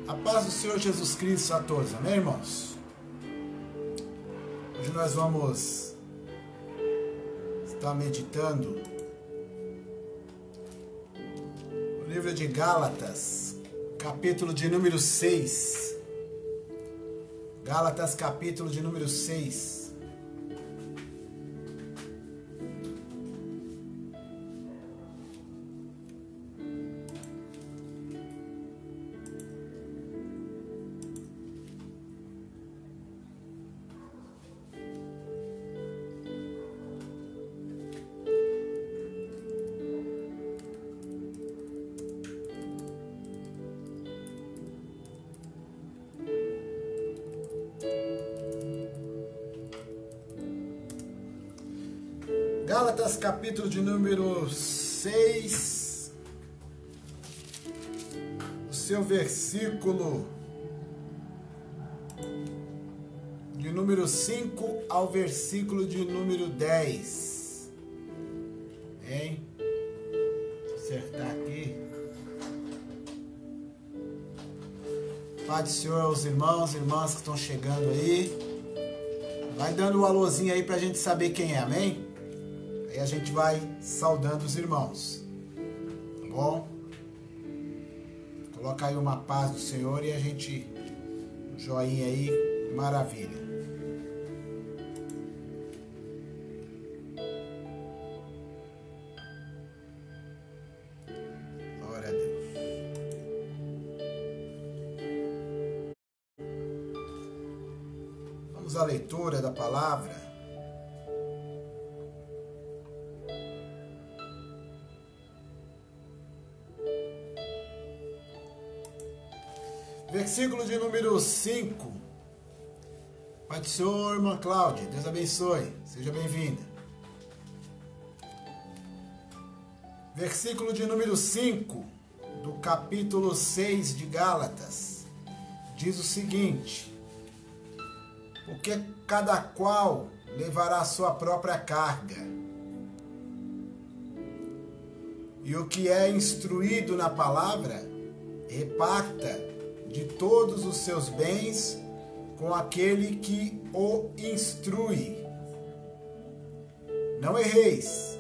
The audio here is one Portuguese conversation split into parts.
A paz do Senhor Jesus Cristo a todos, amém, irmãos? Hoje nós vamos estar meditando o livro de Gálatas, capítulo de número 6. Gálatas, capítulo de número 6. Gálatas, capítulo de número 6, o seu versículo de número 5 ao versículo de número 10. Hein? Vou acertar aqui. Pai do Senhor aos irmãos e irmãs que estão chegando aí. Vai dando um alôzinho aí pra gente saber quem é, amém? Aí a gente vai saudando os irmãos, tá bom? Coloca aí uma paz do Senhor e a gente, um joinha aí, maravilha. Glória a Deus. Vamos à leitura da palavra. Versículo de número 5. Pai do Senhor, irmã Cláudia, Deus abençoe, seja bem-vinda. Versículo de número 5 do capítulo 6 de Gálatas diz o seguinte: porque cada qual levará a sua própria carga, e o que é instruído na palavra, reparta de todos os seus bens com aquele que o instrui. Não erreis,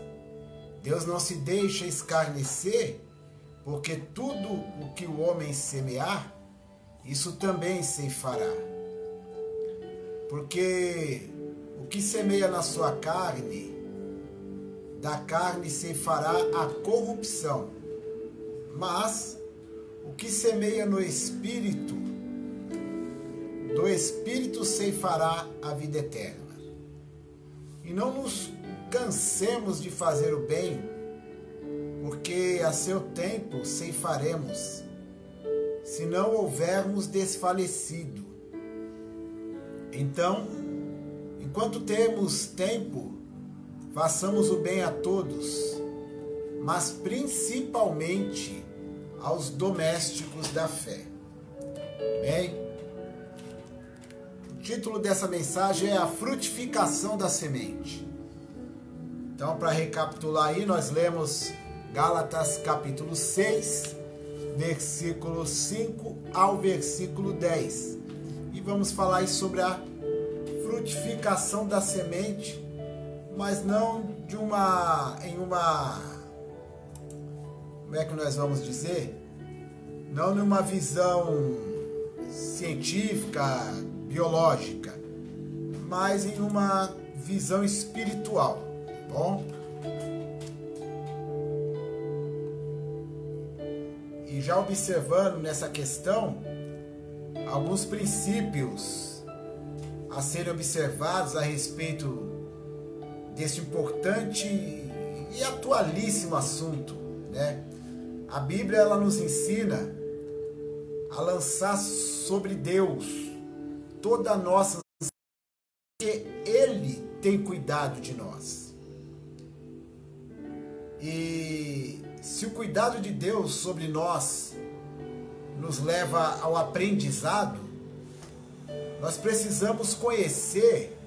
Deus não se deixa escarnecer, porque tudo o que o homem semear, isso também ceifará. Porque o que semeia na sua carne, da carne ceifará a corrupção, mas o que semeia no Espírito, do Espírito ceifará a vida eterna. E não nos cansemos de fazer o bem, porque a seu tempo ceifaremos, se não houvermos desfalecido. Então, enquanto temos tempo, façamos o bem a todos, mas principalmente aos domésticos da fé. Amém? O título dessa mensagem é a frutificação da semente. Então, para recapitular aí, nós lemos Gálatas capítulo 6, versículo 5 ao versículo 10. E vamos falar aí sobre a frutificação da semente, mas não como é que nós vamos dizer? Não numa visão científica, biológica, mas em uma visão espiritual, tá bom? E já observando nessa questão, alguns princípios a serem observados a respeito deste importante e atualíssimo assunto, né? A Bíblia, ela nos ensina a lançar sobre Deus toda a nossa, porque Ele tem cuidado de nós. E se o cuidado de Deus sobre nós nos leva ao aprendizado, nós precisamos conhecer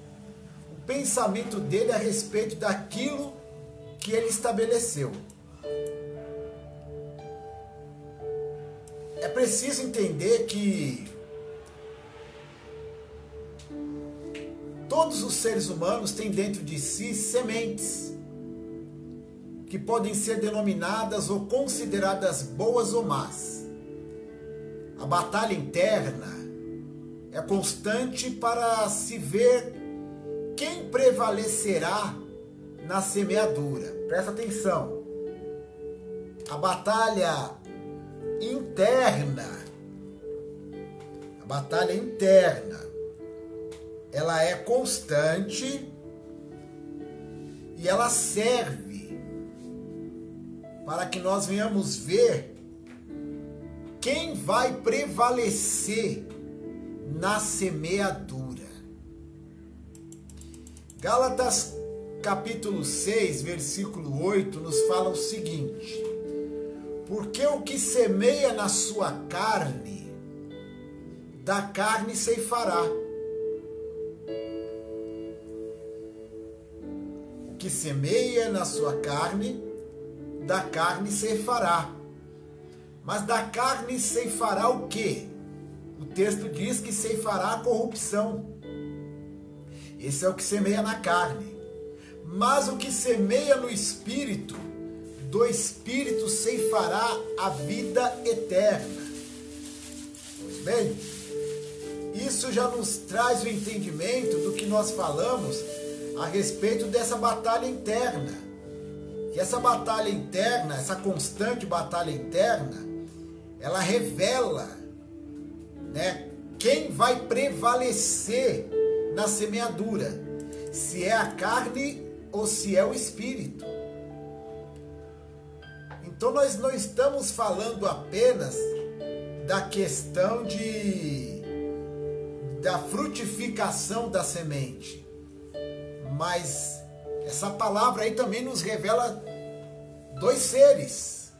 o pensamento dele a respeito daquilo que ele estabeleceu. é preciso entender que todos os seres humanos têm dentro de si sementes que podem ser denominadas ou consideradas boas ou más. A batalha interna é constante para se ver quem prevalecerá na semeadura. Presta atenção. A batalha interna, ela é constante e ela serve para que nós venhamos ver quem vai prevalecer na semeadura. Gálatas capítulo 6, versículo 8 nos fala o seguinte: porque o que semeia na sua carne, da carne ceifará. O que semeia na sua carne, da carne ceifará. Mas da carne ceifará o quê? O texto diz que ceifará a corrupção. Esse é o que semeia na carne. Mas o que semeia no Espírito, do Espírito ceifará a vida eterna. Pois bem, isso já nos traz o entendimento do que nós falamos a respeito dessa batalha interna. Que essa batalha interna, essa constante batalha interna, ela revela, né, quem vai prevalecer na semeadura, se é a carne ou se é o Espírito. Então nós não estamos falando apenas da questão da frutificação da semente, mas essa palavra aí também nos revela dois seres,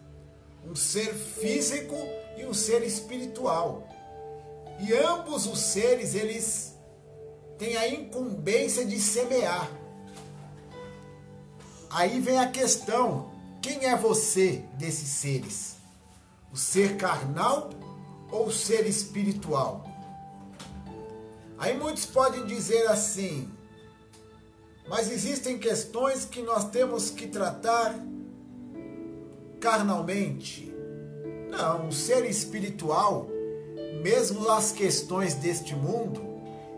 um ser físico e um ser espiritual. E ambos os seres, eles têm a incumbência de semear. Aí vem a questão: quem é você desses seres? O ser carnal ou o ser espiritual? Aí muitos podem dizer assim: mas existem questões que nós temos que tratar carnalmente. Não, o ser espiritual, mesmo as questões deste mundo,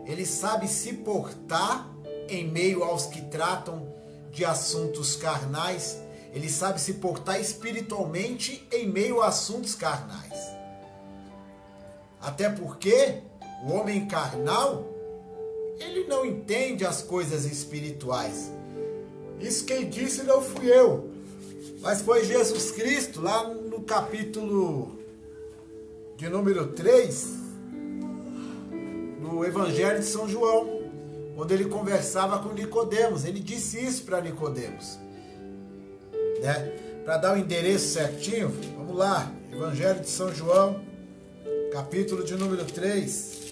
ele sabe se portar em meio aos que tratam de assuntos carnais. Ele sabe se portar espiritualmente em meio a assuntos carnais. Até porque o homem carnal, ele não entende as coisas espirituais. Isso quem disse não fui eu, mas foi Jesus Cristo, lá no capítulo de número 3, no Evangelho de São João, quando ele conversava com Nicodemos. Ele disse isso para Nicodemos, né? Para dar o endereço certinho, vamos lá, Evangelho de São João, capítulo de número 3.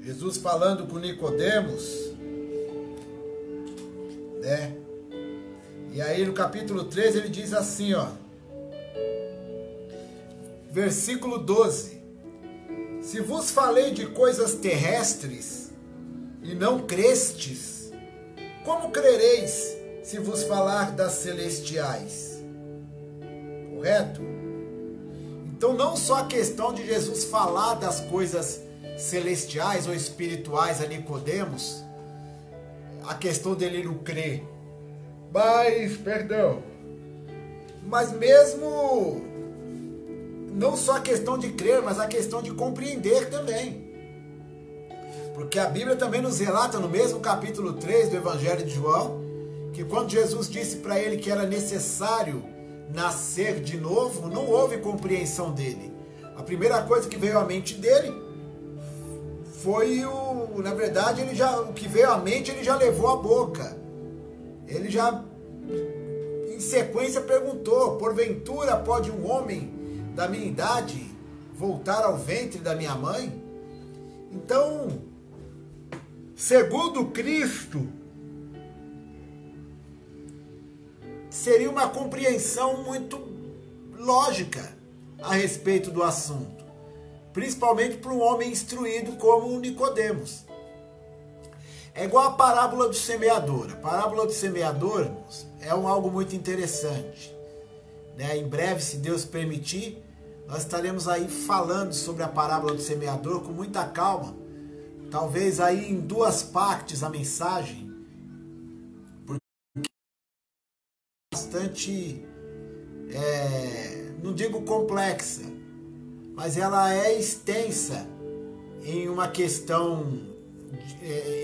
Jesus falando com Nicodemos, né? E aí no capítulo 3 ele diz assim, ó, versículo 12: se vos falei de coisas terrestres e não crestes, como crereis se vos falar das celestiais? Correto? Então não só a questão de Jesus falar das coisas celestiais ou espirituais a Nicodemos, a questão dele não crer, mas mesmo não só a questão de crer, mas a questão de compreender também. Porque a Bíblia também nos relata no mesmo capítulo 3 do Evangelho de João, que quando Jesus disse para ele que era necessário nascer de novo, não houve compreensão dele. A primeira coisa que veio à mente dele foi na verdade, o que veio à mente ele já levou à boca. Ele já, em sequência, perguntou: porventura pode um homem da minha idade voltar ao ventre da minha mãe? Então, segundo Cristo, seria uma compreensão muito lógica a respeito do assunto, principalmente para um homem instruído como Nicodemos. É igual a parábola do semeador. A parábola do semeador, irmãos, é algo muito interessante, né? Em breve, se Deus permitir, nós estaremos aí falando sobre a parábola do semeador com muita calma, talvez aí em 2 partes a mensagem, porque é bastante, não digo complexa, mas ela é extensa em uma questão,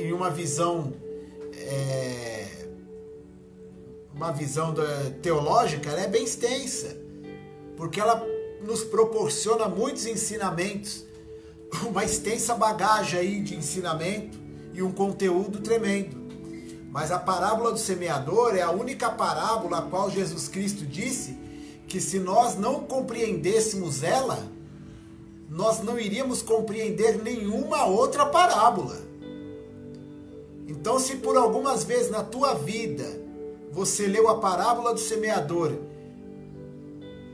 em uma visão teológica. Ela é bem extensa, porque ela nos proporciona muitos ensinamentos, uma extensa bagagem aí de ensinamento e um conteúdo tremendo. Mas a parábola do semeador é a única parábola a qual Jesus Cristo disse que se nós não compreendêssemos ela, nós não iríamos compreender nenhuma outra parábola. Então, se por algumas vezes na tua vida você leu a parábola do semeador,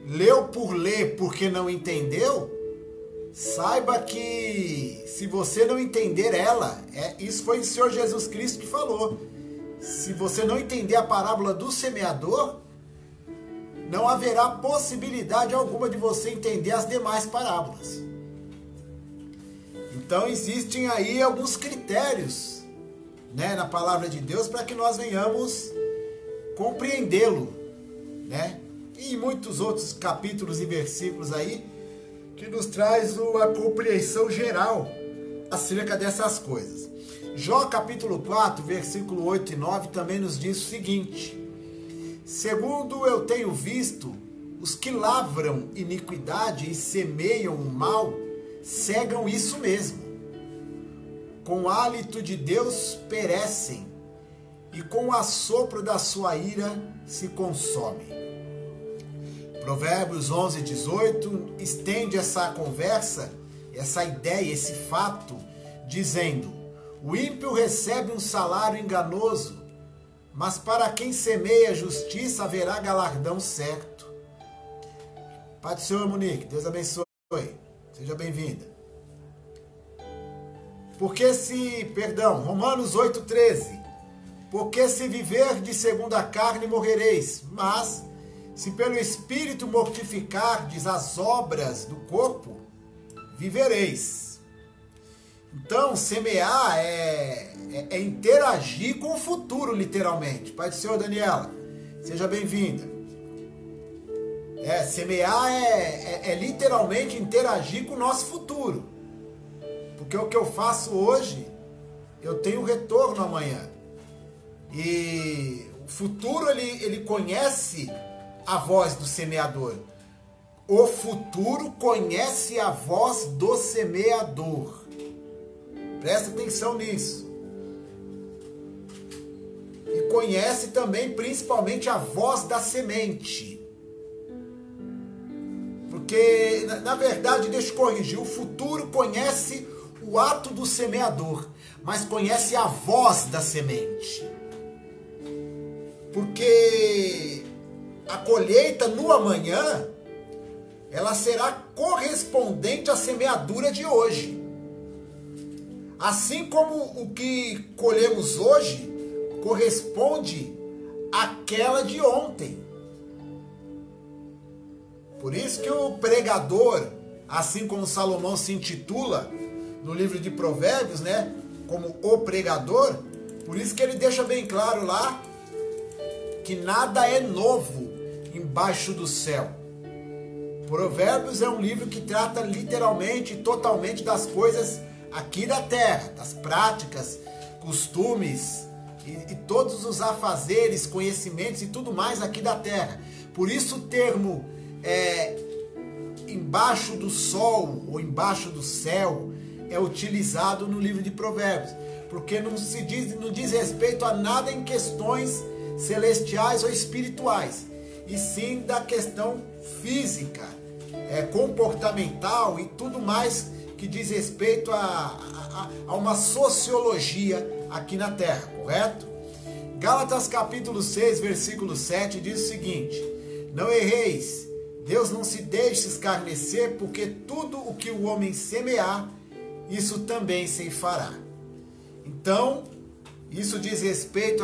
leu por ler porque não entendeu, saiba que se você não entender ela, isso foi o Senhor Jesus Cristo que falou, se você não entender a parábola do semeador, não haverá possibilidade alguma de você entender as demais parábolas. Então existem aí alguns critérios, né, na palavra de Deus para que nós venhamos compreendê-lo, né? E muitos outros capítulos e versículos aí que nos traz uma compreensão geral acerca dessas coisas. Jó capítulo 4, versículo 8 e 9 também nos diz o seguinte: segundo eu tenho visto, os que lavram iniquidade e semeiam o mal, cegam isso mesmo. Com o hálito de Deus perecem, e com o assopro da sua ira se consomem. Provérbios 11, 18 estende essa conversa, essa ideia, esse fato, dizendo: o ímpio recebe um salário enganoso, mas para quem semeia justiça haverá galardão certo. Pai do Senhor, Monique, Deus abençoe. Seja bem-vinda. Romanos 8,13. Porque se viverdes segundo a carne, morrereis, mas se pelo Espírito mortificardes as obras do corpo, vivereis. Então, semear é interagir com o futuro, literalmente. Pai do Senhor, Daniela, seja bem-vinda. Semear é literalmente interagir com o nosso futuro. Porque o que eu faço hoje, eu tenho retorno amanhã. E o futuro, ele conhece a voz do semeador. O futuro conhece a voz do semeador. Presta atenção nisso. E conhece também, principalmente, a voz da semente. Porque, na verdade, deixa eu corrigir, o futuro conhece o ato do semeador, mas conhece a voz da semente. Porque a colheita no amanhã, ela será correspondente à semeadura de hoje. Assim como o que colhemos hoje corresponde àquela de ontem. Por isso que o pregador, assim como Salomão se intitula no livro de Provérbios, né, como o pregador, por isso que ele deixa bem claro lá que nada é novo embaixo do céu. Provérbios é um livro que trata literalmente e totalmente das coisas aqui da terra, das práticas, costumes e todos os afazeres, conhecimentos e tudo mais aqui da terra. Por isso o termo embaixo do sol ou embaixo do céu é utilizado no livro de Provérbios, porque não diz respeito a nada em questões celestiais ou espirituais, e sim da questão física, comportamental e tudo mais que diz respeito a uma sociologia aqui na Terra, correto? Gálatas capítulo 6, versículo 7 diz o seguinte: não erreis, Deus não se deixe escarnecer, porque tudo o que o homem semear, isso também se fará. Então, isso diz respeito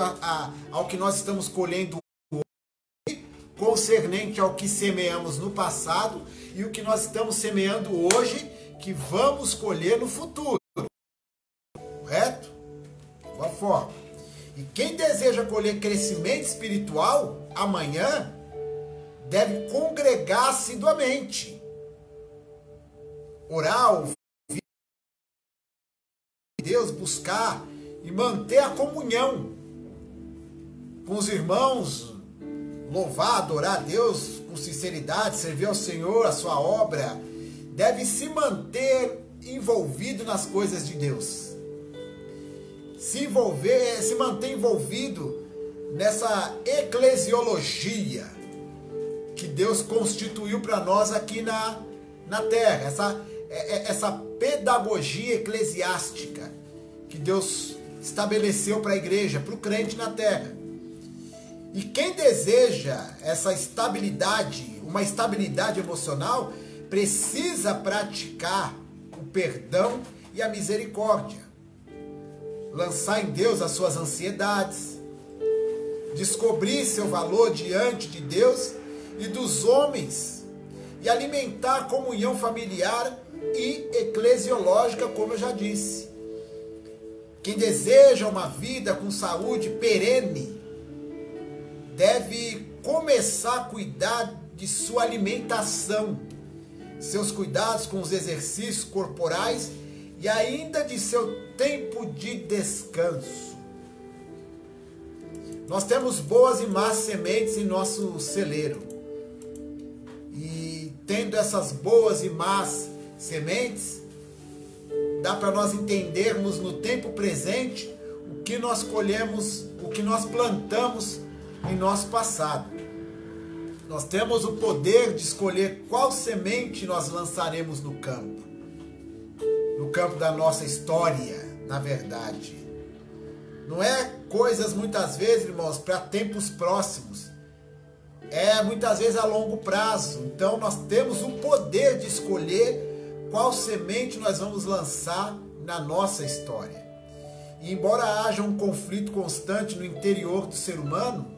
ao que nós estamos colhendo hoje, concernente ao que semeamos no passado, e o que nós estamos semeando hoje, que vamos colher no futuro. Correto? De alguma forma. E quem deseja colher crescimento espiritual, amanhã, deve congregar assiduamente. Orar, ouvir Deus, buscar e manter a comunhão com os irmãos, louvar, adorar a Deus com sinceridade, servir ao Senhor, a sua obra, deve se manter envolvido nas coisas de Deus. Se manter envolvido nessa eclesiologia que Deus constituiu para nós aqui na terra, essa pedagogia eclesiástica que Deus estabeleceu para a igreja, para o crente na terra. E quem deseja essa estabilidade, uma estabilidade emocional, precisa praticar o perdão e a misericórdia. Lançar em Deus as suas ansiedades, descobrir seu valor diante de Deus e dos homens, e alimentar a comunhão familiar e eclesiológica, como eu já disse. Quem deseja uma vida com saúde perene deve começar a cuidar de sua alimentação, seus cuidados com os exercícios corporais e ainda de seu tempo de descanso. Nós temos boas e más sementes em nosso celeiro. E tendo essas boas e más sementes, dá para nós entendermos no tempo presente o que nós colhemos, o que nós plantamos em nosso passado. Nós temos o poder de escolher qual semente nós lançaremos no campo da nossa história, na verdade. Não é coisas muitas vezes, irmãos, para tempos próximos. É muitas vezes a longo prazo. Então nós temos o poder de escolher qual semente nós vamos lançar na nossa história. E embora haja um conflito constante no interior do ser humano,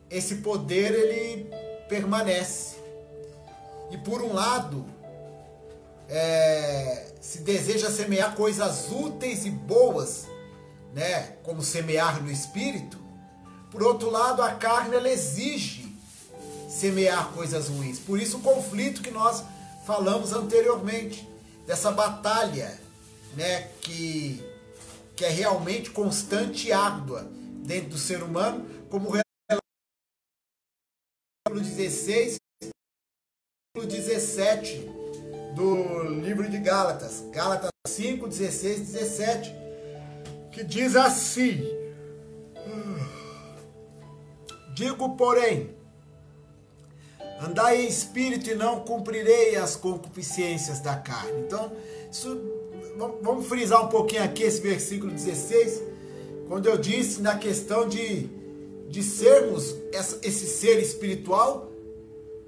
esse poder ele permanece. E por um lado, se deseja semear coisas úteis e boas, né, como semear no espírito. Por outro lado, a carne ela exige semear coisas ruins. Por isso o conflito que nós falamos anteriormente, dessa batalha, né, que é realmente constante e árdua dentro do ser humano, como o capítulo 16 e 17 do livro de Gálatas, Gálatas 5, 16 e 17, que diz assim: digo, porém, andai em espírito e não cumprirei as concupiscências da carne. Então, vamos frisar um pouquinho aqui esse versículo 16, quando eu disse na questão de sermos esse ser espiritual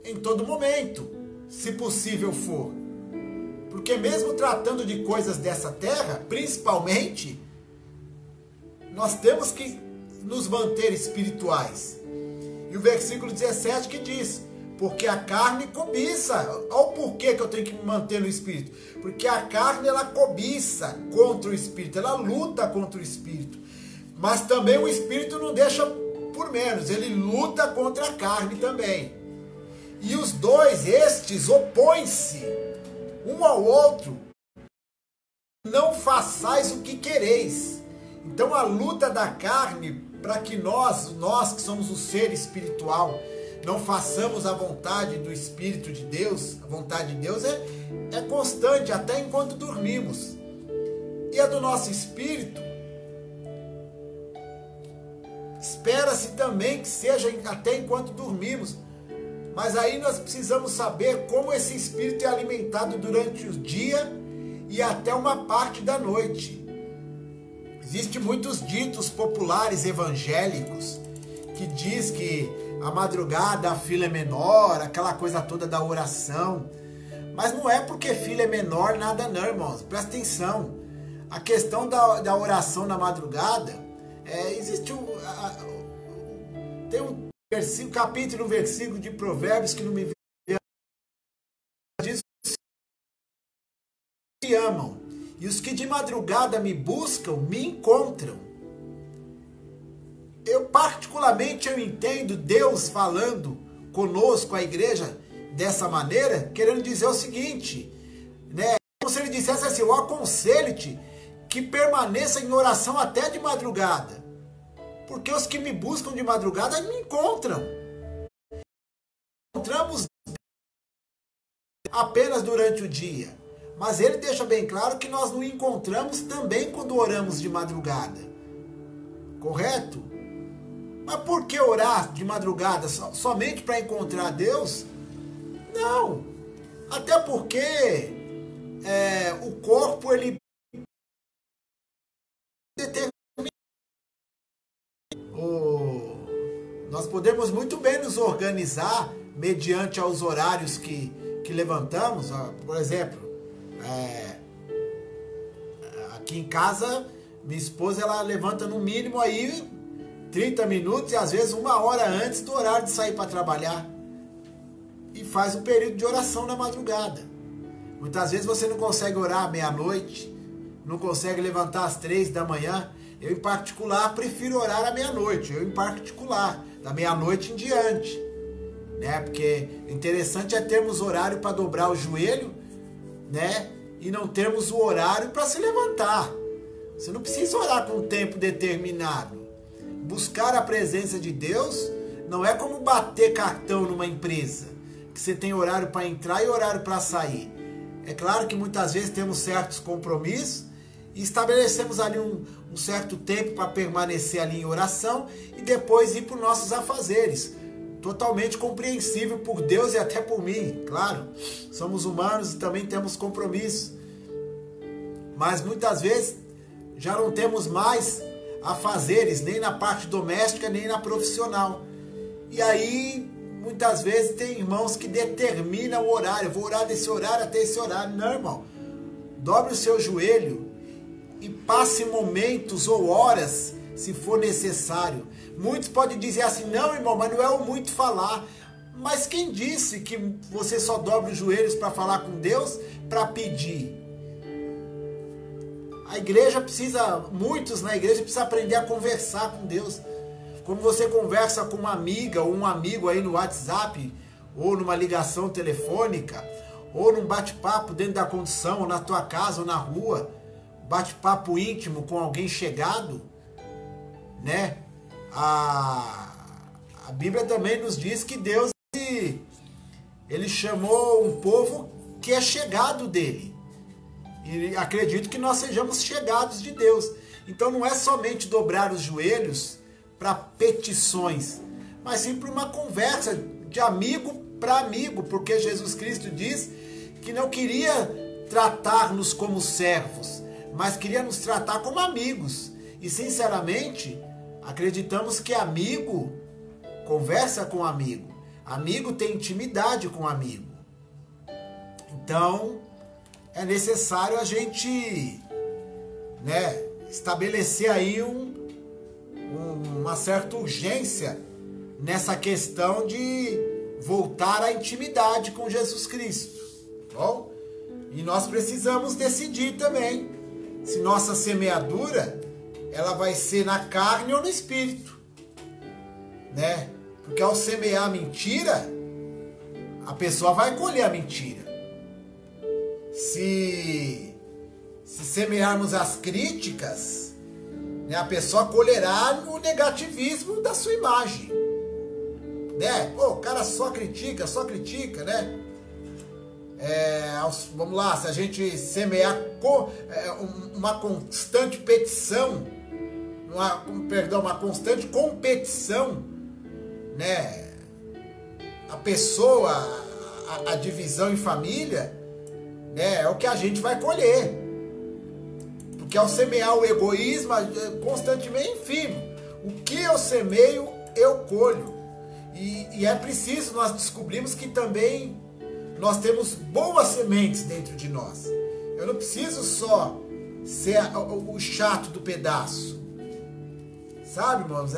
em todo momento, se possível for. Porque mesmo tratando de coisas dessa terra, principalmente, nós temos que nos manter espirituais. E o versículo 17 que diz: porque a carne cobiça. Olha o porquê que eu tenho que me manter no espírito. Porque a carne ela cobiça contra o espírito, ela luta contra o espírito. Mas também o espírito não deixa por menos, ele luta contra a carne também. E os dois, estes, opõem-se um ao outro. Não façais o que quereis. Então a luta da carne, para que nós que somos o ser espiritual, não façamos a vontade do Espírito de Deus, a vontade de Deus é constante, até enquanto dormimos. E a do nosso espírito, espera-se também que seja até enquanto dormimos. Mas aí nós precisamos saber como esse espírito é alimentado durante o dia e até uma parte da noite. Existem muitos ditos populares evangélicos que diz que a madrugada a fila é menor, aquela coisa toda da oração. Mas não é porque fila é menor nada não, irmãos. Presta atenção. A questão da oração na madrugada, existe tem um versículo, capítulo, um versículo de Provérbios que não me diz que amam. E os que de madrugada me buscam, me encontram. Eu particularmente entendo Deus falando conosco, a igreja, dessa maneira, querendo dizer o seguinte, né? Como se ele dissesse assim, eu aconselho-te que permaneça em oração até de madrugada. Porque os que me buscam de madrugada me encontram. Encontramos apenas durante o dia. Mas ele deixa bem claro que nós nos encontramos também quando oramos de madrugada. Correto? Mas por que orar de madrugada somente para encontrar Deus? Não. Até porque o corpo, ele determina. Nós podemos muito bem nos organizar mediante aos horários que levantamos. Por exemplo, aqui em casa, minha esposa, ela levanta no mínimo aí 30 minutos e às vezes 1 hora antes do horário de sair para trabalhar. E faz um período de oração na madrugada. Muitas vezes você não consegue orar à meia-noite, não consegue levantar às 3 da manhã. Eu, em particular, prefiro orar à meia-noite. Eu, em particular, da meia-noite em diante. Né? Porque interessante é termos horário para dobrar o joelho, né? E não termos o horário para se levantar. Você não precisa orar com um tempo determinado. Buscar a presença de Deus não é como bater cartão numa empresa, que você tem horário para entrar e horário para sair. É claro que muitas vezes temos certos compromissos e estabelecemos ali um certo tempo para permanecer ali em oração e depois ir para os nossos afazeres. Totalmente compreensível por Deus e até por mim, claro. Somos humanos e também temos compromissos. Mas muitas vezes já não temos mais afazeres, nem na parte doméstica, nem na profissional. E aí, muitas vezes tem irmãos que determinam o horário. Eu vou orar desse horário até esse horário. Não, irmão. Dobre o seu joelho e passe momentos ou horas, se for necessário. Muitos podem dizer assim, não, irmão, mas não é o muito falar. Mas quem disse que você só dobra os joelhos para falar com Deus, para pedir? A igreja precisa, muitos na igreja precisam aprender a conversar com Deus. Como você conversa com uma amiga ou um amigo aí no WhatsApp, ou numa ligação telefônica, ou num bate-papo dentro da condução, ou na tua casa, ou na rua, bate-papo íntimo com alguém chegado, né? A Bíblia também nos diz que Deus, ele chamou um povo que é chegado dele. E acredito que nós sejamos chegados de Deus. Então não é somente dobrar os joelhos para petições, mas sim para uma conversa de amigo para amigo, porque Jesus Cristo diz que não queria tratar-nos como servos, mas queria nos tratar como amigos. E sinceramente, acreditamos que amigo conversa com amigo, amigo tem intimidade com amigo. Então, é necessário a gente, né, estabelecer aí uma certa urgência nessa questão de voltar à intimidade com Jesus Cristo. Bom? E nós precisamos decidir também se nossa semeadura ela vai ser na carne ou no espírito, né? Porque ao semear mentira, a pessoa vai colher a mentira. Se semearmos as críticas, né, a pessoa colherá o negativismo da sua imagem, né? Pô, o cara só critica, né? Vamos lá, se a gente semear uma constante petição, uma constante competição, né? A pessoa, a divisão em família, né? É o que a gente vai colher. Porque ao semear o egoísmo, constantemente, enfim, o que eu semeio, eu colho. E é preciso nós descobrirmos que também nós temos boas sementes dentro de nós. Eu não preciso só ser o chato do pedaço. Sabe, irmãos?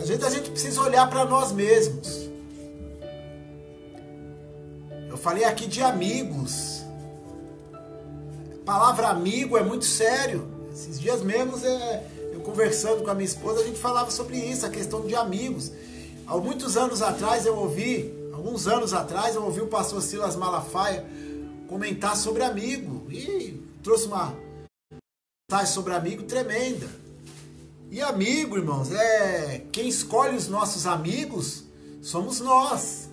Às vezes a gente precisa olhar para nós mesmos. Eu falei aqui de amigos. A palavra amigo é muito sério. Esses dias mesmo, eu conversando com a minha esposa, a gente falava sobre isso, a questão de amigos. Há alguns anos atrás eu ouvi o pastor Silas Malafaia comentar sobre amigo. E trouxe uma mensagem sobre amigo tremenda. E amigo, irmãos, quem escolhe os nossos amigos somos nós.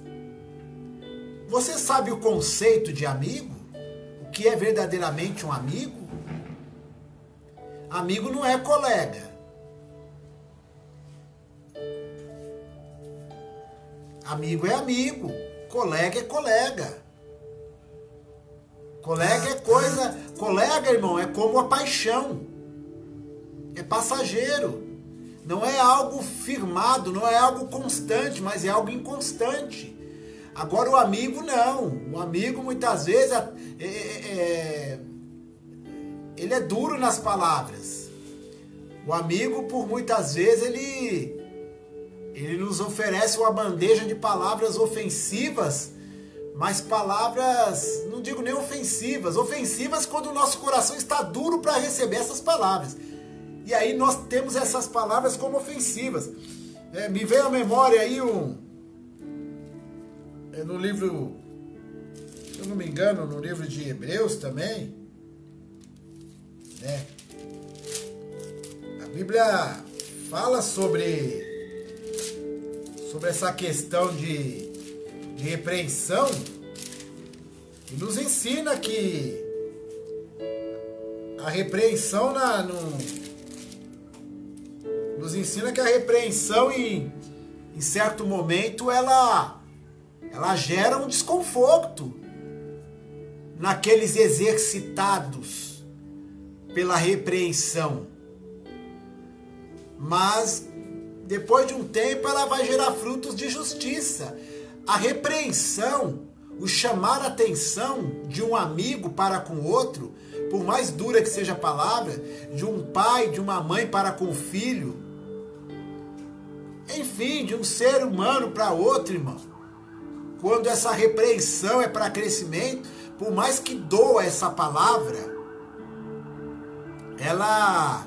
Você sabe o conceito de amigo? O que é verdadeiramente um amigo? Amigo não é colega. Amigo é amigo. Colega é colega. Colega é coisa... Colega, irmão, é como a paixão. É passageiro. Não é algo firmado, não é algo constante, mas é algo inconstante. Agora o amigo não. O amigo muitas vezes ele é duro nas palavras. O amigo, por muitas vezes, ele nos oferece uma bandeja de palavras ofensivas, mas palavras, não digo nem ofensivas, ofensivas quando o nosso coração está duro para receber essas palavras. E aí nós temos essas palavras como ofensivas. Me veio à memória aí no livro, se eu não me engano, no livro de Hebreus também, né? A Bíblia fala sobre essa questão de repreensão e nos ensina que a repreensão nos ensina que a repreensão em certo momento ela gera um desconforto naqueles exercitados pela repreensão. Mas depois de um tempo ela vai gerar frutos de justiça. A repreensão, o chamar a atenção de um amigo para com o outro, por mais dura que seja a palavra, de um pai, de uma mãe para com o filho, enfim, de um ser humano para outro, irmão. Quando essa repreensão é para crescimento, por mais que doa essa palavra, ela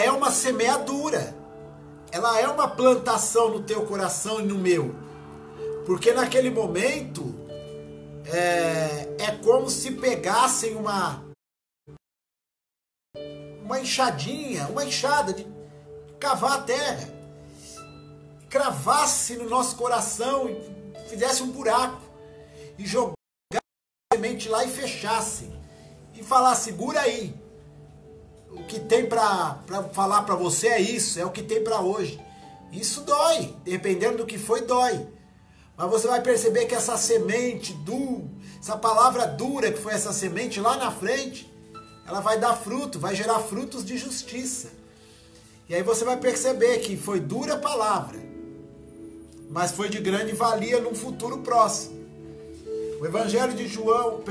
é uma semeadura. Ela é uma plantação no teu coração e no meu. Porque naquele momento é como se pegassem uma enxada de cavar a terra, cravasse no nosso coração e fizesse um buraco e jogasse a semente lá e fechasse e falasse: segura aí, o que tem para falar para você é isso, é o que tem para hoje. Isso dói, dependendo do que foi, dói. Mas você vai perceber que essa semente essa palavra dura que foi essa semente lá na frente, ela vai dar fruto, vai gerar frutos de justiça. E aí você vai perceber que foi dura a palavra, mas foi de grande valia num futuro próximo. O Evangelho de João,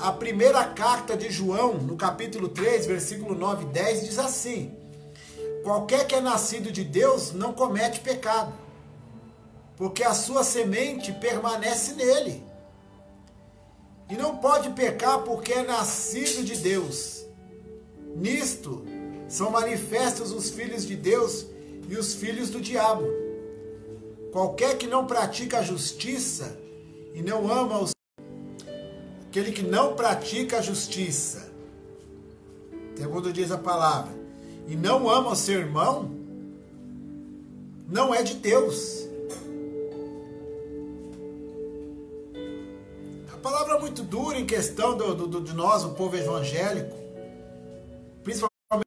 a primeira carta de João, no capítulo 3, versículo 9 e 10, diz assim: qualquer que é nascido de Deus não comete pecado, porque a sua semente permanece nele. E não pode pecar porque é nascido de Deus. Nisto são manifestos os filhos de Deus e os filhos do diabo. Qualquer que não pratica a justiça e não ama aquele que não pratica a justiça, segundo diz a palavra, e não ama o seu irmão, não é de Deus. A palavra é muito dura em questão de nós, o povo evangélico, principalmente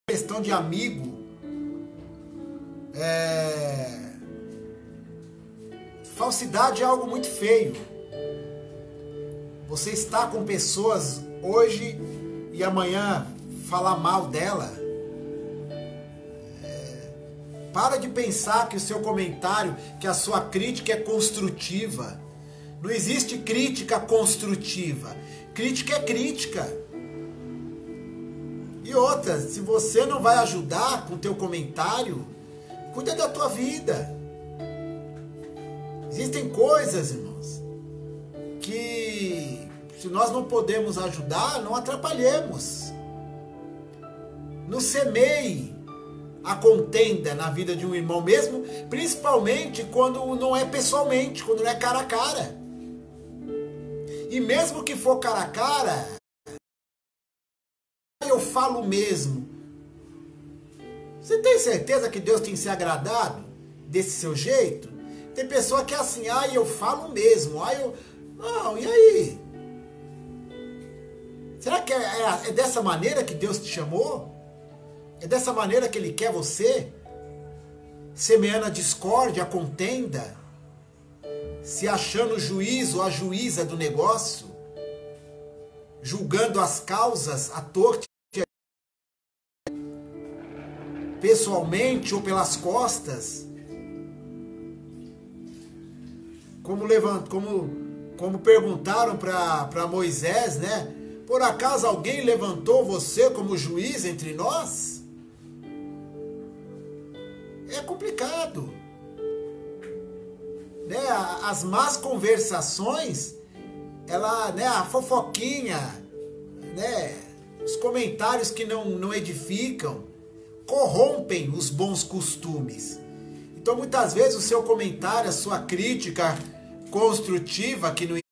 em questão de amigo. Falsidade é algo muito feio. Você está com pessoas hoje e amanhã falar mal dela? Para de pensar que o seu comentário, que a sua crítica é construtiva. Não existe crítica construtiva. Crítica é crítica. E outra, se você não vai ajudar com o teu comentário, cuida da tua vida. Existem coisas, irmãos, que se nós não podemos ajudar, não atrapalhemos. Não semeie a contenda na vida de um irmão mesmo, principalmente quando não é pessoalmente, quando não é cara a cara. E mesmo que for cara a cara, eu falo mesmo. Você tem certeza que Deus tem se agradado desse seu jeito? Tem pessoa que é assim, eu falo mesmo, Não, e aí? Será que é dessa maneira que Deus te chamou? É dessa maneira que Ele quer você? Semeando a discórdia, a contenda? Se achando o juiz ou a juíza do negócio? Julgando as causas à torta, pessoalmente ou pelas costas? Como perguntaram para Moisés, né? Por acaso alguém levantou você como juiz entre nós? É complicado. Né? As más conversações, a fofoquinha, né? Os comentários que não edificam, corrompem os bons costumes. Então muitas vezes o seu comentário, a sua crítica construtiva que não existe,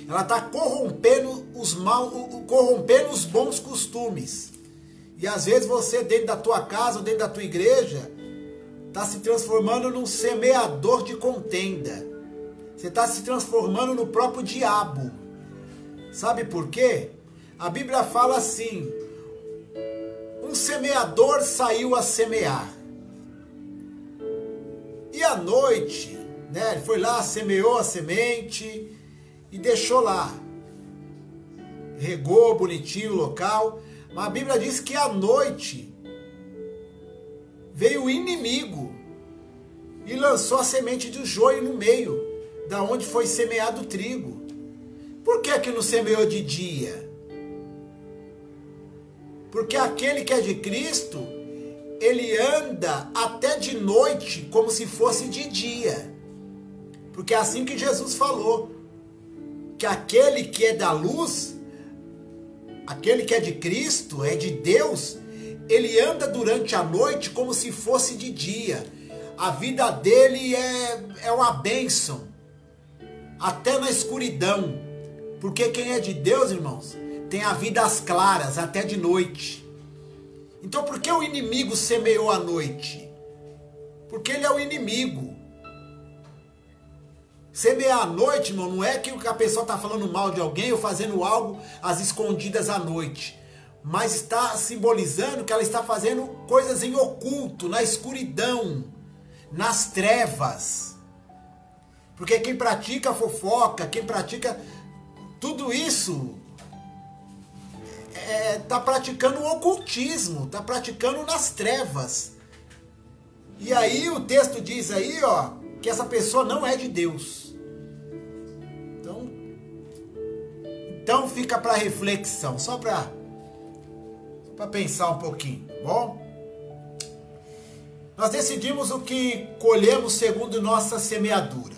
ela está corrompendo os bons costumes. E às vezes você, dentro da tua casa ou dentro da tua igreja, está se transformando num semeador de contenda. Você está se transformando no próprio diabo. Sabe por quê? A Bíblia fala assim: um semeador saiu a semear. E à noite, né, ele foi lá, semeou a semente e deixou lá. Regou bonitinho o local. Mas a Bíblia diz que à noite veio o inimigo e lançou a semente de joio no meio, da onde foi semeado o trigo. Por que não semeou de dia? Porque aquele que é de Cristo, ele anda até de noite como se fosse de dia. Porque é assim que Jesus falou, que aquele que é da luz, aquele que é de Cristo, é de Deus, ele anda durante a noite como se fosse de dia. A vida dele é uma bênção, até na escuridão. Porque quem é de Deus, irmãos, tem a vida às claras, até de noite. Então por que o inimigo semeou à noite? Porque ele é o inimigo. Semear à noite, irmão, não é que a pessoa está falando mal de alguém ou fazendo algo às escondidas à noite. Mas está simbolizando que ela está fazendo coisas em oculto, na escuridão, nas trevas. Porque quem pratica fofoca, quem pratica tudo isso, está praticando o ocultismo, está praticando nas trevas. E aí o texto diz aí, que essa pessoa não é de Deus. Então fica para reflexão, só para pensar um pouquinho, tá bom? Nós decidimos o que colhemos segundo nossa semeadura.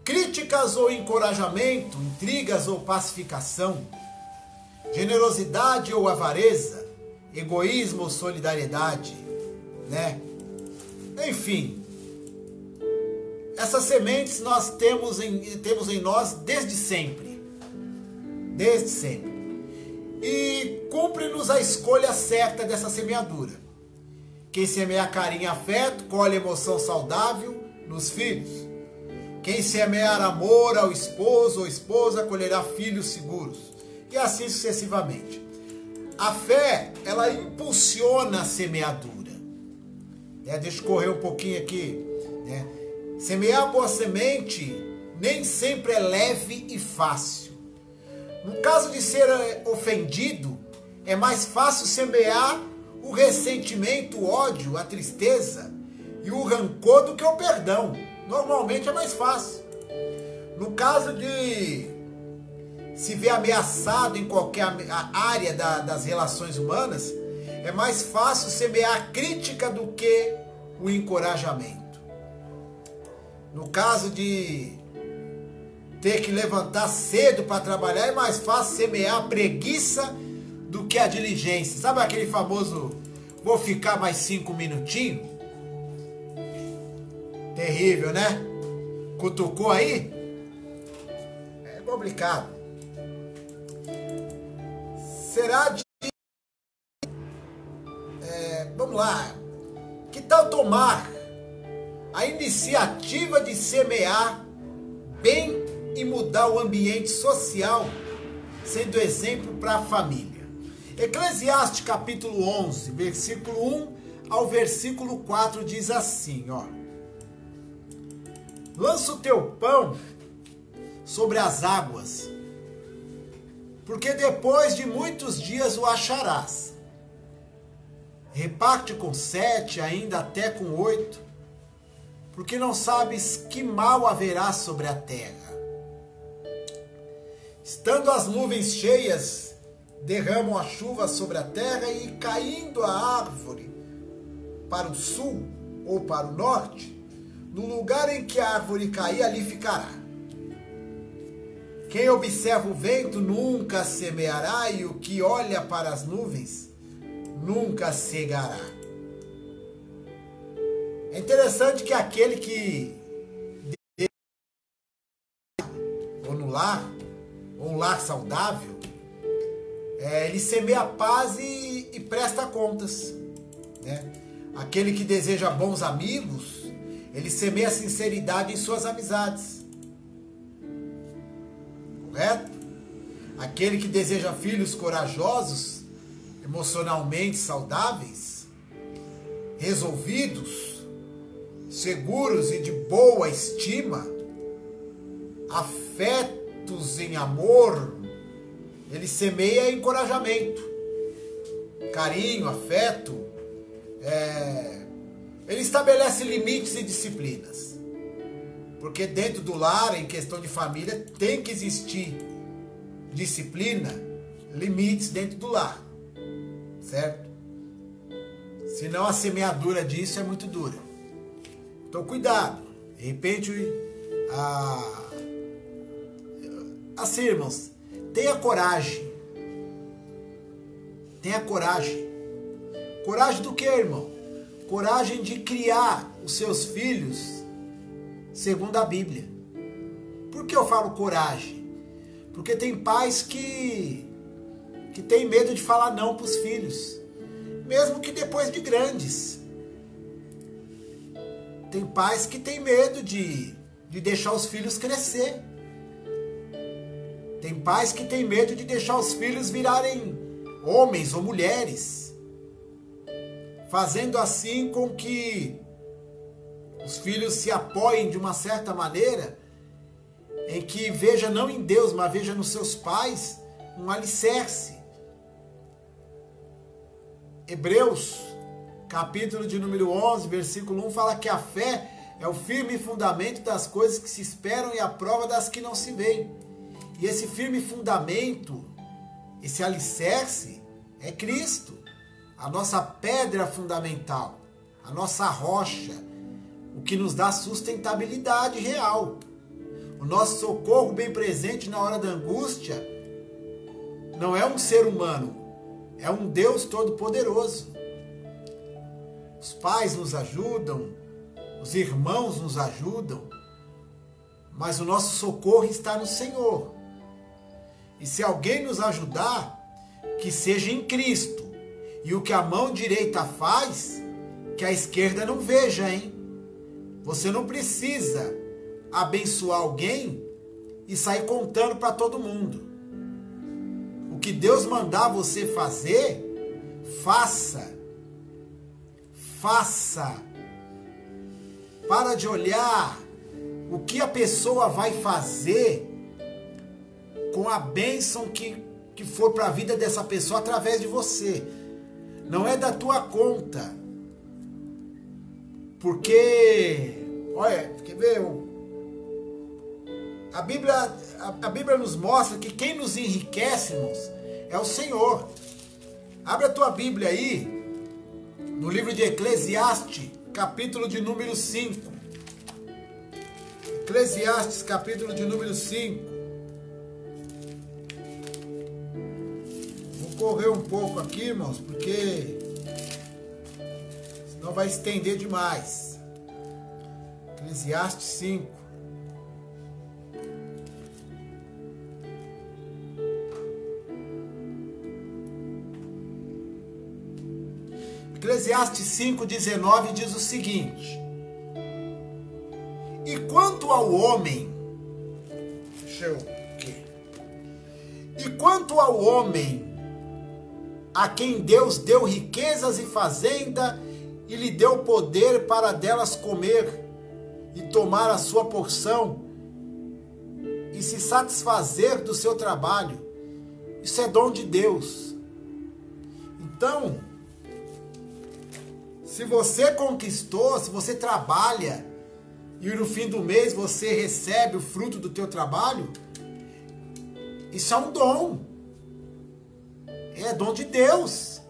Críticas ou encorajamento, intrigas ou pacificação, generosidade ou avareza, egoísmo ou solidariedade, né? Enfim, essas sementes nós temos em nós desde sempre. Desde sempre. E cumpre-nos a escolha certa dessa semeadura. Quem semeia carinho e afeto, colhe emoção saudável nos filhos. Quem semear amor ao esposo ou esposa, colherá filhos seguros. E assim sucessivamente. A fé, ela impulsiona a semeadura. Deixa eu correr um pouquinho aqui. Semear boa semente nem sempre é leve e fácil. No caso de ser ofendido, é mais fácil semear o ressentimento, o ódio, a tristeza e o rancor do que o perdão. Normalmente é mais fácil. No caso de se ver ameaçado em qualquer área das relações humanas, é mais fácil semear a crítica do que o encorajamento. No caso de ter que levantar cedo para trabalhar, é mais fácil semear a preguiça do que a diligência. Sabe aquele famoso, vou ficar mais 5 minutinhos? Terrível, né? Cutucou aí? É complicado. Será de... vamos lá. Que tal tomar a iniciativa de semear bem e mudar o ambiente social, sendo exemplo para a família? Eclesiastes capítulo 11, versículo 1 ao versículo 4 diz assim, ó: lança o teu pão sobre as águas, porque depois de muitos dias o acharás. Reparte com 7, ainda até com 8, porque não sabes que mal haverá sobre a terra. Estando as nuvens cheias, derramam a chuva sobre a terra, e caindo a árvore para o sul ou para o norte, no lugar em que a árvore cair, ali ficará. Quem observa o vento nunca semeará, e o que olha para as nuvens nunca cegará. É interessante que aquele que ou no lar, ou um lar saudável, ele semeia paz e presta contas, né? Aquele que deseja bons amigos, ele semeia sinceridade em suas amizades. Correto? Aquele que deseja filhos corajosos, emocionalmente saudáveis, resolvidos, seguros e de boa estima, afetos em amor, ele semeia encorajamento, carinho, afeto, ele estabelece limites e disciplinas. Porque dentro do lar, em questão de família, tem que existir disciplina, limites dentro do lar. Certo? Senão a semeadura disso é muito dura. Então cuidado. De repente, assim, irmãos, tenha coragem. Tenha coragem. Coragem do que, irmão? Coragem de criar os seus filhos segundo a Bíblia. Por que eu falo coragem? Porque tem pais que tem medo de falar não para os filhos, mesmo que depois de grandes. Tem pais que têm medo de deixar os filhos crescer. Tem pais que têm medo de deixar os filhos virarem homens ou mulheres, fazendo assim com que os filhos se apoiem de uma certa maneira, em que veja não em Deus, mas veja nos seus pais um alicerce. Hebreus, capítulo de número 11, versículo 1, fala que a fé é o firme fundamento das coisas que se esperam e a prova das que não se veem. E esse firme fundamento, esse alicerce, é Cristo, a nossa pedra fundamental, a nossa rocha, o que nos dá sustentabilidade real. O nosso socorro bem presente na hora da angústia não é um ser humano, é um Deus Todo-Poderoso. Os pais nos ajudam, os irmãos nos ajudam, mas o nosso socorro está no Senhor. E se alguém nos ajudar, que seja em Cristo. E o que a mão direita faz, que a esquerda não veja, hein? Você não precisa abençoar alguém e sair contando para todo mundo. O que Deus mandar você fazer, faça. Faça. Para de olhar o que a pessoa vai fazer com a bênção que for para a vida dessa pessoa através de você. Não é da tua conta. Porque, olha, quer ver? A Bíblia nos mostra que quem nos enriquece, irmãos, é o Senhor. Abre a tua Bíblia aí, no livro de Eclesiastes, capítulo de número 5. Eclesiastes, capítulo de número 5. Vou correr um pouco aqui, irmãos, porque senão vai estender demais. Eclesiastes 5. Eclesiastes 5:19 diz o seguinte: e quanto ao homem, e quanto ao homem a quem Deus deu riquezas e fazenda e lhe deu poder para delas comer e tomar a sua porção e se satisfazer do seu trabalho, isso é dom de Deus. Então, se você conquistou, se você trabalha e no fim do mês você recebe o fruto do teu trabalho, isso é um dom. É dom de Deus.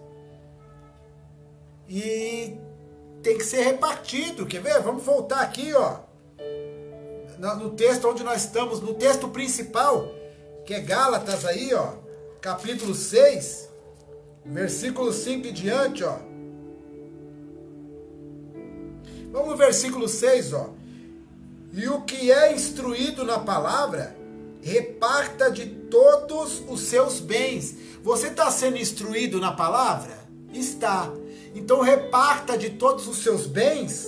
E tem que ser repartido. Quer ver? Vamos voltar aqui, ó. No texto onde nós estamos, no texto principal, que é Gálatas aí, ó, capítulo 6, versículo 5 em diante, ó. Vamos no versículo 6, ó. E o que é instruído na palavra, reparta de todos os seus bens. Você está sendo instruído na palavra? Está. Então reparta de todos os seus bens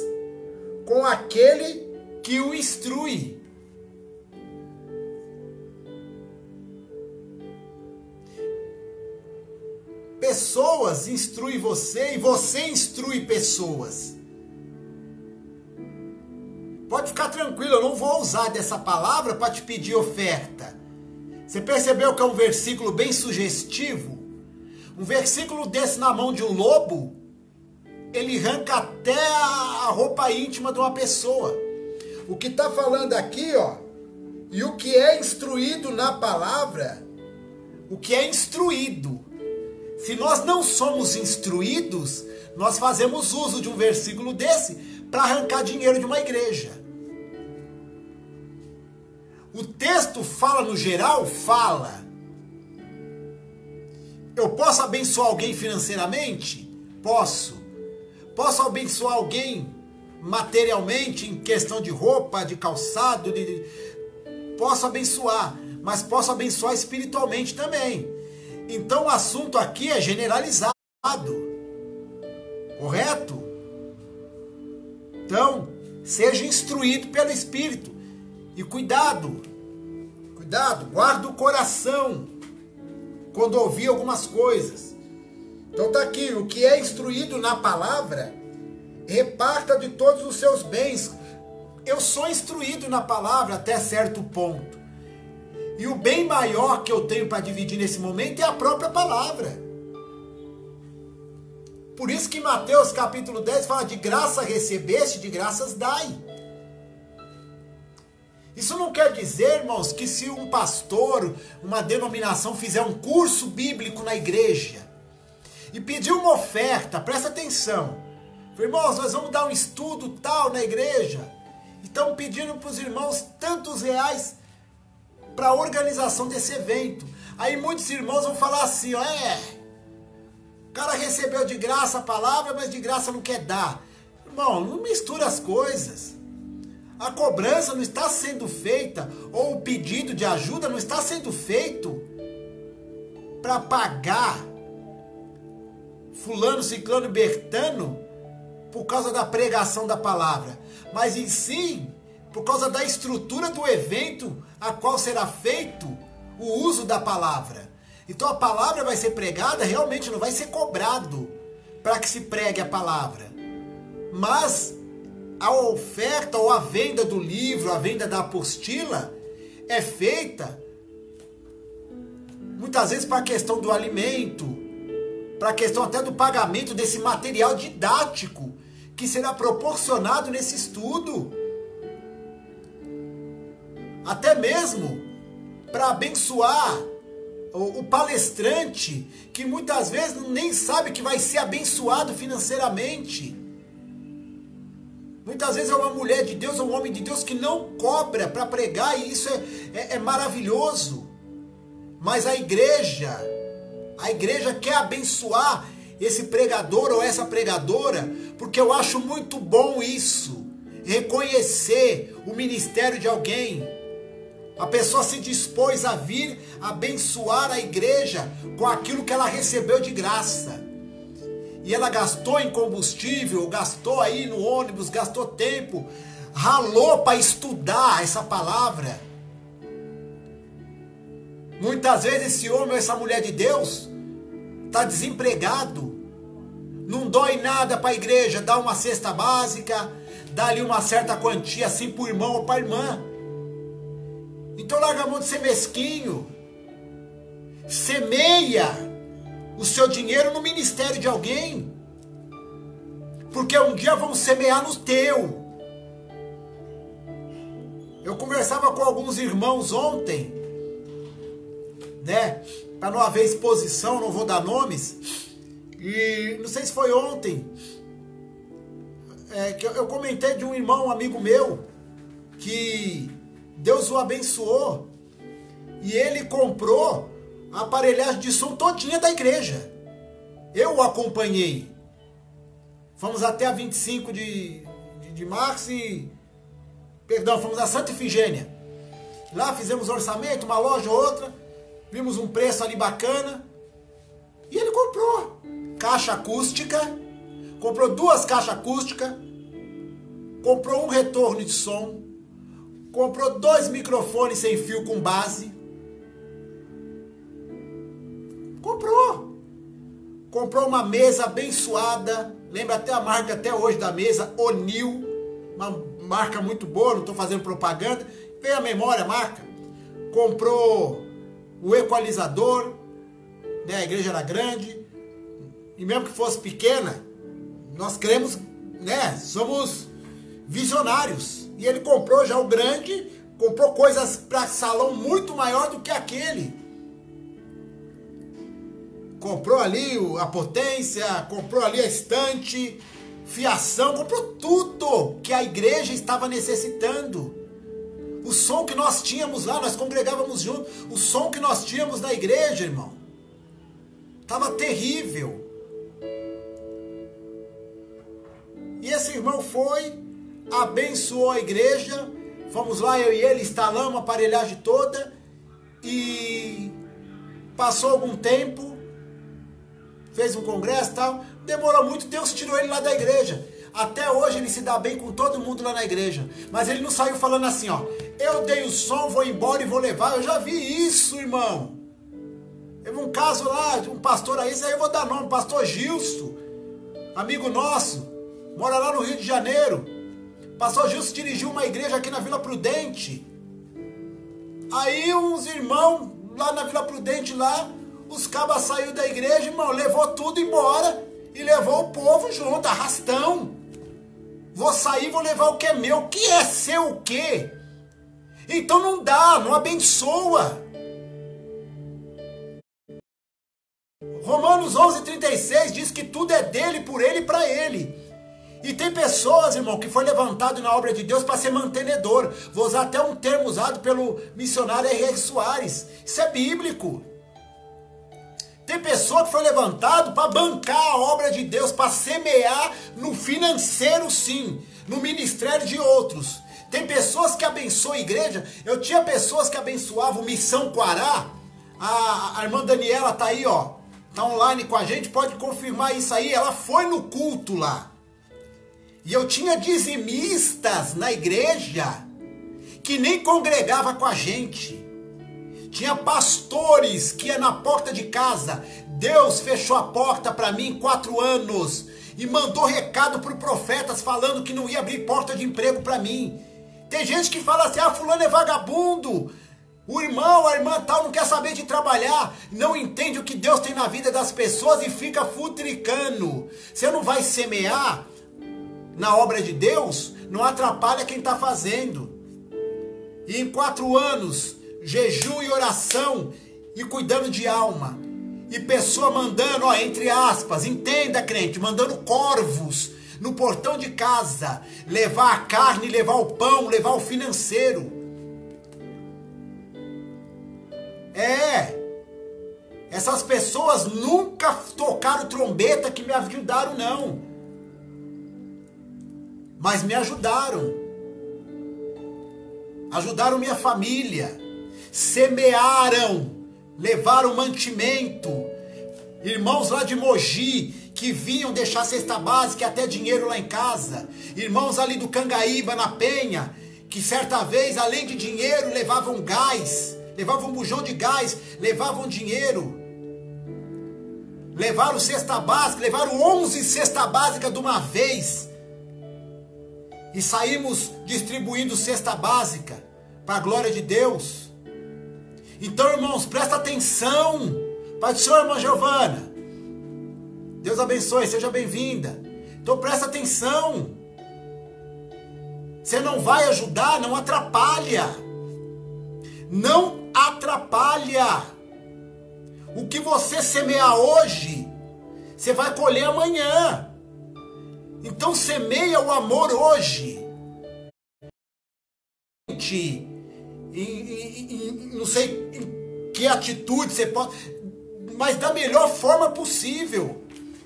com aquele que o instrui. Pessoas instruem você e você instrui pessoas. Pode ficar tranquilo, eu não vou usar dessa palavra para te pedir oferta. Você percebeu que é um versículo bem sugestivo? Um versículo desse na mão de um lobo, ele arranca até a roupa íntima de uma pessoa. O que está falando aqui, ó, e o que é instruído na palavra, o que é instruído. Se nós não somos instruídos, nós fazemos uso de um versículo desse para arrancar dinheiro de uma igreja. O texto fala no geral? Fala. Eu posso abençoar alguém financeiramente? Posso. Posso abençoar alguém materialmente, em questão de roupa, de calçado? Posso abençoar, mas posso abençoar espiritualmente também. Então o assunto aqui é generalizado. Correto? Então, seja instruído pelo Espírito. E cuidado, guarda o coração quando ouvir algumas coisas. Então tá aqui, o que é instruído na palavra, reparta de todos os seus bens. Eu sou instruído na palavra até certo ponto. E o bem maior que eu tenho para dividir nesse momento é a própria palavra. Por isso que Mateus capítulo 10 fala: de graça recebeste, de graças dai. Isso não quer dizer, irmãos, que se um pastor, uma denominação fizer um curso bíblico na igreja e pedir uma oferta, presta atenção. Irmãos, nós vamos dar um estudo tal na igreja e estamos pedindo para os irmãos tantos reais para a organização desse evento. Aí muitos irmãos vão falar assim, ó, o cara recebeu de graça a palavra, mas de graça não quer dar. Irmão, não mistura as coisas. A cobrança não está sendo feita, ou o pedido de ajuda não está sendo feito para pagar fulano, ciclano e bertano por causa da pregação da palavra, mas em si, por causa da estrutura do evento a qual será feito o uso da palavra. Então a palavra vai ser pregada, realmente não vai ser cobrado para que se pregue a palavra, mas a oferta ou a venda do livro, a venda da apostila, é feita muitas vezes para a questão do alimento, para a questão até do pagamento desse material didático que será proporcionado nesse estudo. Até mesmo para abençoar o palestrante, que muitas vezes nem sabe que vai ser abençoado financeiramente. Muitas vezes é uma mulher de Deus, ou um homem de Deus que não cobra para pregar, e isso é maravilhoso. Mas a igreja quer abençoar esse pregador ou essa pregadora, porque eu acho muito bom isso, reconhecer o ministério de alguém. A pessoa se dispôs a vir abençoar a igreja com aquilo que ela recebeu de graça. E ela gastou em combustível, gastou aí no ônibus, gastou tempo, ralou para estudar essa palavra. Muitas vezes esse homem ou essa mulher de Deus está desempregado, não dói nada para a igreja, dá uma cesta básica, dá ali uma certa quantia assim para o irmão ou para a irmã. Então larga a mão de ser mesquinho, semeia o seu dinheiro no ministério de alguém, porque um dia vão semear no teu. Eu conversava com alguns irmãos ontem, né, para não haver exposição, não vou dar nomes, e não sei se foi ontem, que eu comentei de um irmão, um amigo meu, que Deus o abençoou, e ele comprou a aparelhagem de som todinha da igreja. Eu o acompanhei. Fomos até a 25 de março e... Perdão, fomos a Santa Efigênia. Lá fizemos orçamento, uma loja ou outra, vimos um preço ali bacana, e ele comprou caixa acústica, comprou 2 caixas acústicas, comprou um retorno de som, comprou 2 microfones sem fio com base. Comprou uma mesa abençoada. Lembra até a marca até hoje da mesa, O'Neill. Uma marca muito boa, não estou fazendo propaganda. Vem a memória a marca. Comprou o equalizador, né? A igreja era grande. E mesmo que fosse pequena, nós queremos, né? Somos visionários. E ele comprou já o grande, comprou coisas para salão muito maior do que aquele. Comprou ali a potência, comprou ali a estante, fiação, comprou tudo que a igreja estava necessitando. O som que nós tínhamos lá, nós congregávamos juntos, o som que nós tínhamos na igreja, irmão, estava terrível. E esse irmão foi, abençoou a igreja, fomos lá, eu e ele, instalamos a aparelhagem toda, e passou algum tempo, fez um congresso e tal, demorou muito, Deus tirou ele lá da igreja. Até hoje ele se dá bem com todo mundo lá na igreja, mas ele não saiu falando assim, ó, eu dei o som, vou embora e vou levar. Eu já vi isso, irmão. Teve um caso lá, de um pastor aí, eu vou dar nome, pastor Gilson, amigo nosso, mora lá no Rio de Janeiro. Pastor Gilson dirigiu uma igreja aqui na Vila Prudente. Aí uns irmãos lá na Vila Prudente lá, os cabas saiu da igreja, irmão, levou tudo embora e levou o povo junto, arrastão. Vou sair, vou levar o que é meu. O que é seu o quê? Então não dá, não abençoa. Romanos 11:36 diz que tudo é dele, por ele e para ele. E tem pessoas, irmão, que foi levantado na obra de Deus para ser mantenedor. Vou usar até um termo usado pelo missionário R.R. Soares. Isso é bíblico. Tem pessoa que foi levantado para bancar a obra de Deus, para semear no financeiro sim, no ministério de outros. Tem pessoas que abençoam a igreja. Eu tinha pessoas que abençoavam Missão Coará. A irmã Daniela tá aí, ó. Tá online com a gente, pode confirmar isso aí. Ela foi no culto lá. E eu tinha dizimistas na igreja que nem congregava com a gente. Tinha pastores que ia na porta de casa. Deus fechou a porta para mim em 4 anos. e mandou recado para profetas falando que não ia abrir porta de emprego para mim. Tem gente que fala assim, fulano é vagabundo, o irmão, a irmã tal não quer saber de trabalhar, não entende o que Deus tem na vida das pessoas e fica futricando. Você não vai semear na obra de Deus, não atrapalha quem está fazendo. E em 4 anos, jejum e oração e cuidando de alma. E pessoa mandando, entre aspas, entenda, crente, mandando corvos no portão de casa, levar a carne, levar o pão, levar o financeiro. Essas pessoas nunca tocaram trombeta que me ajudaram, não. Mas me ajudaram. Ajudaram minha família. Semearam. Levaram mantimento. Irmãos lá de Mogi, que vinham deixar cesta básica e até dinheiro lá em casa. Irmãos ali do Cangaíba, na Penha, que certa vez, além de dinheiro, levavam gás. Levavam um bujão de gás, levavam dinheiro. Levaram cesta básica, levaram 11 cesta básica de uma vez. E saímos distribuindo cesta básica, para a glória de Deus. Então, irmãos, presta atenção. Pai do Senhor, irmã Giovana. Deus abençoe, seja bem-vinda. Então presta atenção. Você não vai ajudar, não atrapalha. Não atrapalha. O que você semear hoje, você vai colher amanhã. Então semeia o amor hoje. Não sei em que atitude você pode, mas da melhor forma possível.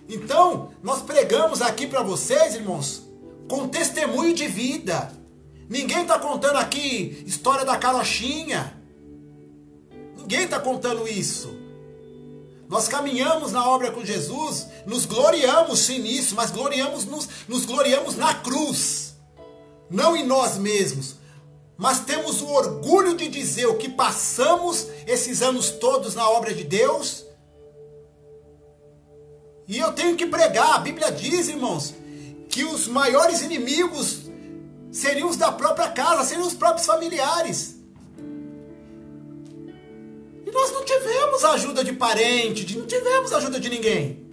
Então, nós pregamos aqui para vocês, irmãos, com testemunho de vida. Ninguém está contando aqui história da carochinha. Ninguém está contando isso. Nós caminhamos na obra com Jesus, nos gloriamos sim nisso, mas nos gloriamos na cruz, não em nós mesmos. Mas temos o orgulho de dizer o que passamos esses anos todos na obra de Deus. E eu tenho que pregar, a Bíblia diz, irmãos, que os maiores inimigos seriam os da própria casa, seriam os próprios familiares. E nós não tivemos ajuda de parente, não tivemos ajuda de ninguém.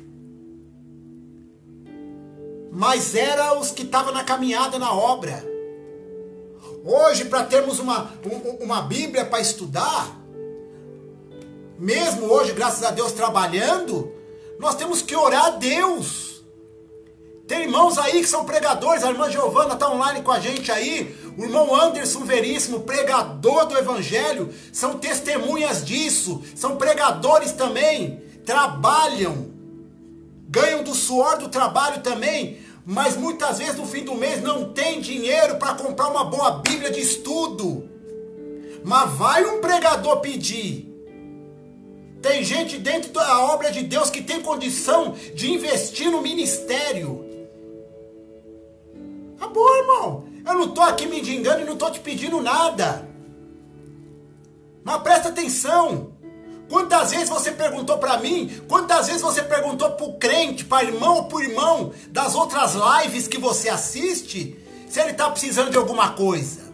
Mas eram os que estavam na caminhada, na obra. Hoje, para termos uma Bíblia para estudar, mesmo hoje, graças a Deus, trabalhando, nós temos que orar a Deus. Tem irmãos aí que são pregadores, a irmã Giovana está online com a gente aí, o irmão Anderson Veríssimo, pregador do Evangelho, são testemunhas disso, são pregadores também, trabalham, ganham do suor do trabalho também, mas muitas vezes no fim do mês não tem dinheiro para comprar uma boa Bíblia de estudo. Mas vai um pregador pedir. Tem gente dentro da obra de Deus que tem condição de investir no ministério. Tá bom, irmão. Eu não estou aqui mendigando e não estou te pedindo nada. Mas presta atenção. Quantas vezes você perguntou para mim, quantas vezes você perguntou para o crente, para irmão ou para o irmão das outras lives que você assiste, se ele está precisando de alguma coisa?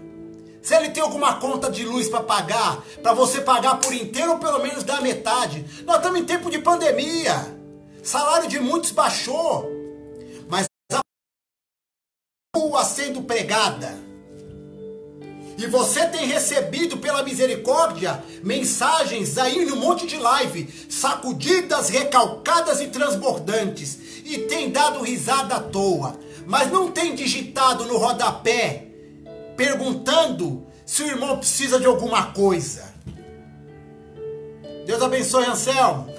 Se ele tem alguma conta de luz para pagar, para você pagar por inteiro ou pelo menos da metade. Nós estamos em tempo de pandemia. Salário de muitos baixou. Mas a rua sendo pregada. E você tem recebido pela misericórdia mensagens aí no monte de live, sacudidas, recalcadas e transbordantes. E tem dado risada à toa. Mas não tem digitado no rodapé perguntando se o irmão precisa de alguma coisa. Deus abençoe, Anselmo.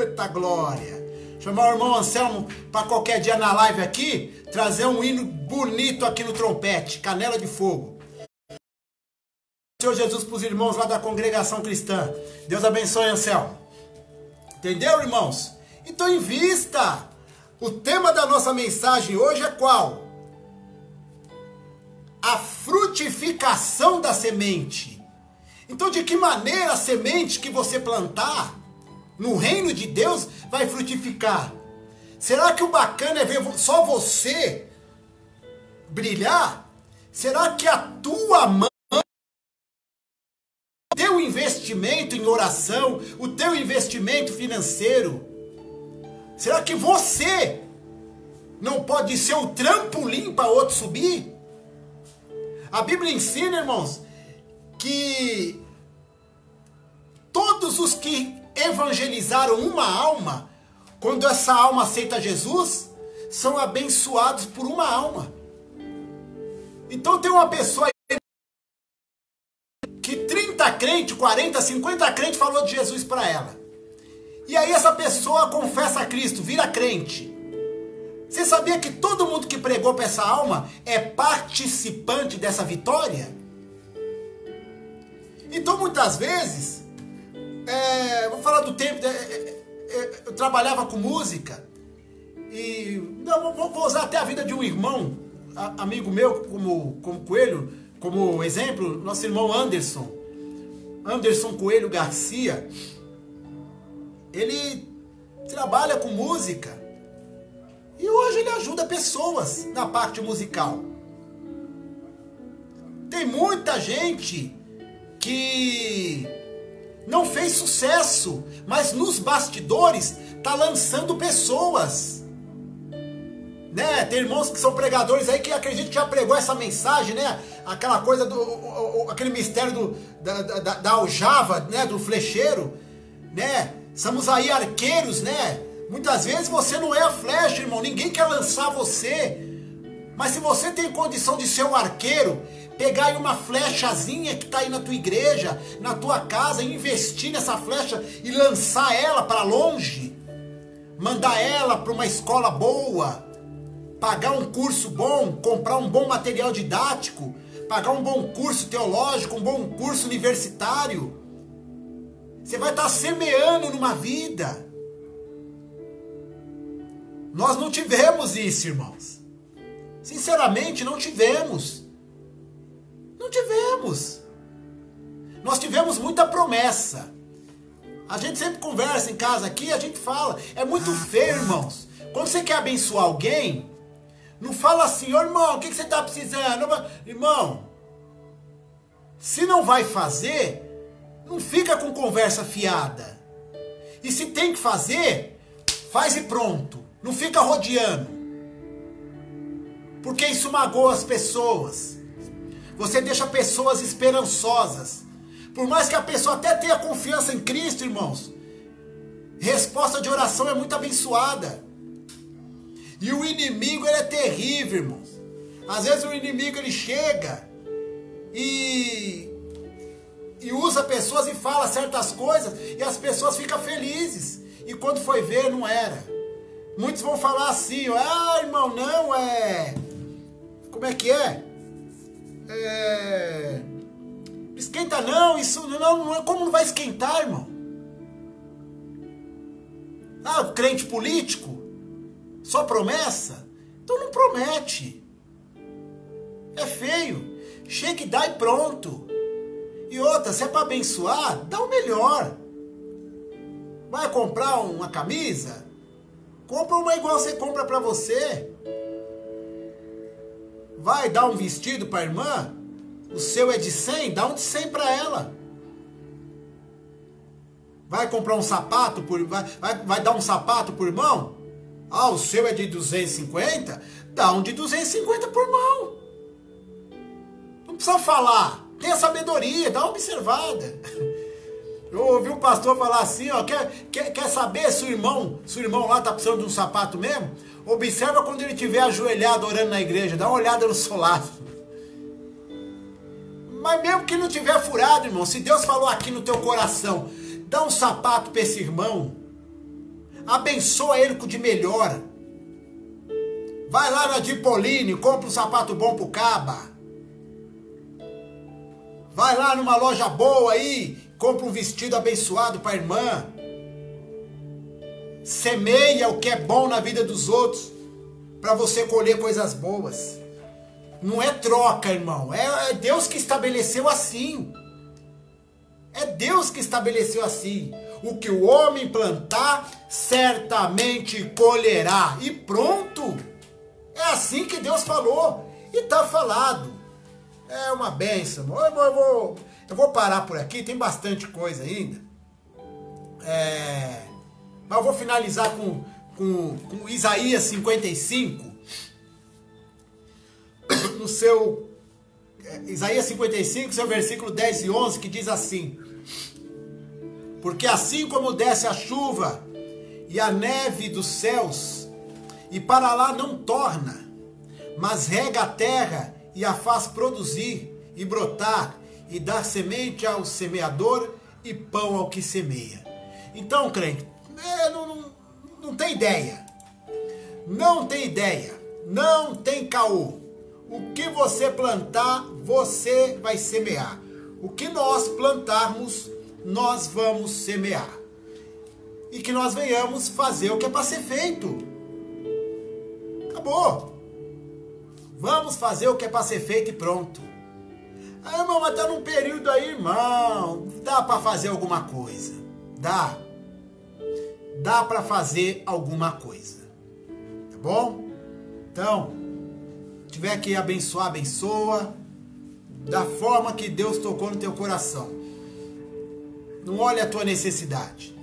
Eita glória. Chamar o irmão Anselmo para qualquer dia na live aqui, trazer um hino bonito aqui no trompete, Canela de Fogo. Senhor Jesus para os irmãos lá da congregação cristã. Deus abençoe, Anselmo. Entendeu, irmãos? Então invista. O tema da nossa mensagem hoje é qual? A frutificação da semente. Então, de que maneira a semente que você plantar no reino de Deus vai frutificar? Será que o bacana é ver só você brilhar? Será que a tua mão, o teu investimento em oração, o teu investimento financeiro, será que você não pode ser o trampolim para outro subir? A Bíblia ensina, irmãos, que todos os que evangelizaram uma alma, quando essa alma aceita Jesus, são abençoados por uma alma. Então tem uma pessoa que 30 crentes, 40, 50 crentes falou de Jesus para ela. E aí essa pessoa confessa a Cristo, vira crente. Você sabia que todo mundo que pregou para essa alma é participante dessa vitória? Então muitas vezes, vou falar do tempo, eu trabalhava com música, e não, vou usar até a vida de um irmão, amigo meu, como Coelho, como exemplo, nosso irmão Anderson Coelho Garcia. Ele trabalha com música e hoje ele ajuda pessoas na parte musical. Tem muita gente que não fez sucesso, mas nos bastidores tá lançando pessoas, né? Tem irmãos que são pregadores aí que acredito que já pregou essa mensagem, né? Aquela coisa aquele mistério da aljava, né? Do flecheiro, né? Somos aí arqueiros, né? Muitas vezes você não é a flecha, irmão. Ninguém quer lançar você. Mas se você tem condição de ser um arqueiro, pegar aí uma flechazinha que está aí na tua igreja, na tua casa, investir nessa flecha e lançar ela para longe, mandar ela para uma escola boa, pagar um curso bom, comprar um bom material didático, pagar um bom curso teológico, um bom curso universitário, você vai estar semeando numa vida. Nós não tivemos isso, irmãos. Sinceramente, não tivemos. Não tivemos. Nós tivemos muita promessa. A gente sempre conversa em casa aqui, a gente fala. É muito feio, irmãos. Quando você quer abençoar alguém, não fala assim, ô irmão, o que você está precisando? Irmão, se não vai fazer, não fica com conversa fiada. E se tem que fazer, faz e pronto. Não fica rodeando. Porque isso magoa as pessoas. Você deixa pessoas esperançosas. Por mais que a pessoa até tenha confiança em Cristo, irmãos, resposta de oração é muito abençoada. E o inimigo, ele é terrível, irmãos. Às vezes o inimigo, ele chega e usa pessoas e fala certas coisas e as pessoas ficam felizes. E quando foi ver, não era. Muitos vão falar assim, irmão, não é... Como é que é? Esquenta não, isso não, como não vai esquentar, irmão? O crente político? Só promessa? Então não promete. É feio. Chega e dá e pronto. E outra, se é para abençoar, dá o melhor. Vai comprar uma camisa? Compra uma igual você compra para você. Vai dar um vestido para a irmã? O seu é de 100? Dá um de 100 para ela. Vai comprar um sapato? Vai dar um sapato por irmão? O seu é de 250? Dá um de 250 por irmão. Não precisa falar. Tenha sabedoria, dá uma observada. Eu ouvi um pastor falar assim, quer saber se o irmão lá está precisando de um sapato mesmo? Observa quando ele estiver ajoelhado orando na igreja, dá uma olhada no solado. Mas mesmo que não tiver furado, irmão, se Deus falou aqui no teu coração, dá um sapato para esse irmão, abençoa ele com o de melhor. Vai lá na Dipolini, compra um sapato bom pro caba. Vai lá numa loja boa aí, compra um vestido abençoado para a irmã. Semeia o que é bom na vida dos outros, para você colher coisas boas. Não é troca, irmão. É Deus que estabeleceu assim. É Deus que estabeleceu assim. o que o homem plantar, certamente colherá. E pronto! É assim que Deus falou. E está falado. É uma bênção. Eu vou parar por aqui, tem bastante coisa ainda. Mas eu vou finalizar com Isaías 55. No seu Isaías 55, seu versículo 10 e 11, que diz assim: porque assim como desce a chuva e a neve dos céus, e para lá não torna, mas rega a terra e a faz produzir e brotar, e dá semente ao semeador e pão ao que semeia. Então, crente, não tem ideia. Não tem ideia. Não tem caô. O que você plantar, você vai semear. O que nós plantarmos, nós vamos semear. E que nós venhamos fazer o que é para ser feito. Acabou. Vamos fazer o que é para ser feito e pronto. Ah, irmão, mas tá num período aí, irmão. Dá para fazer alguma coisa. Dá. Dá para fazer alguma coisa. Tá bom? Então, se tiver que abençoar, abençoa. Da forma que Deus tocou no teu coração. Não olhe a tua necessidade.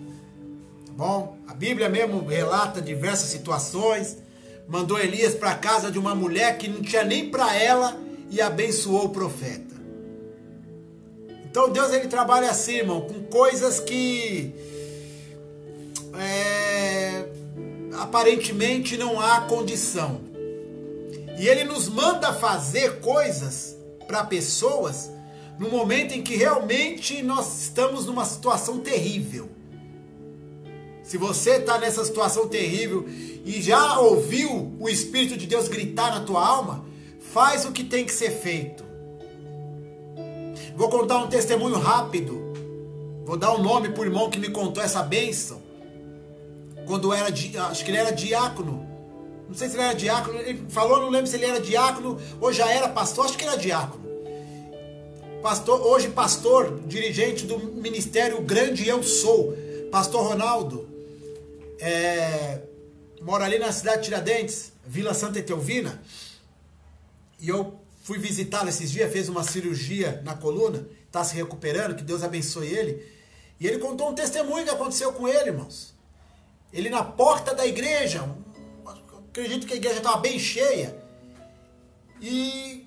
Tá bom? A Bíblia mesmo relata diversas situações. Mandou Elias para casa de uma mulher que não tinha nem para ela e abençoou o profeta. Então Deus, ele trabalha assim, irmão, com coisas que aparentemente não há condição. E ele nos manda fazer coisas para pessoas no momento em que realmente nós estamos numa situação terrível. Se você está nessa situação terrível e já ouviu o Espírito de Deus gritar na tua alma, faz o que tem que ser feito. Vou contar um testemunho rápido. Vou dar um nome para o irmão que me contou essa bênção. Quando era, acho que ele era diácono. Não sei se ele era diácono. Ele falou, não lembro se ele era diácono ou já era pastor. Acho que era diácono. Pastor, hoje pastor, dirigente do ministério Grande Eu Sou. Pastor Ronaldo. Mora ali na cidade de Tiradentes, Vila Santa Etelvina. E eu fui visitá-lo esses dias, fez uma cirurgia na coluna, está se recuperando, que Deus abençoe ele. E ele contou um testemunho que aconteceu com ele, irmãos. Ele na porta da igreja, acredito que a igreja estava bem cheia, e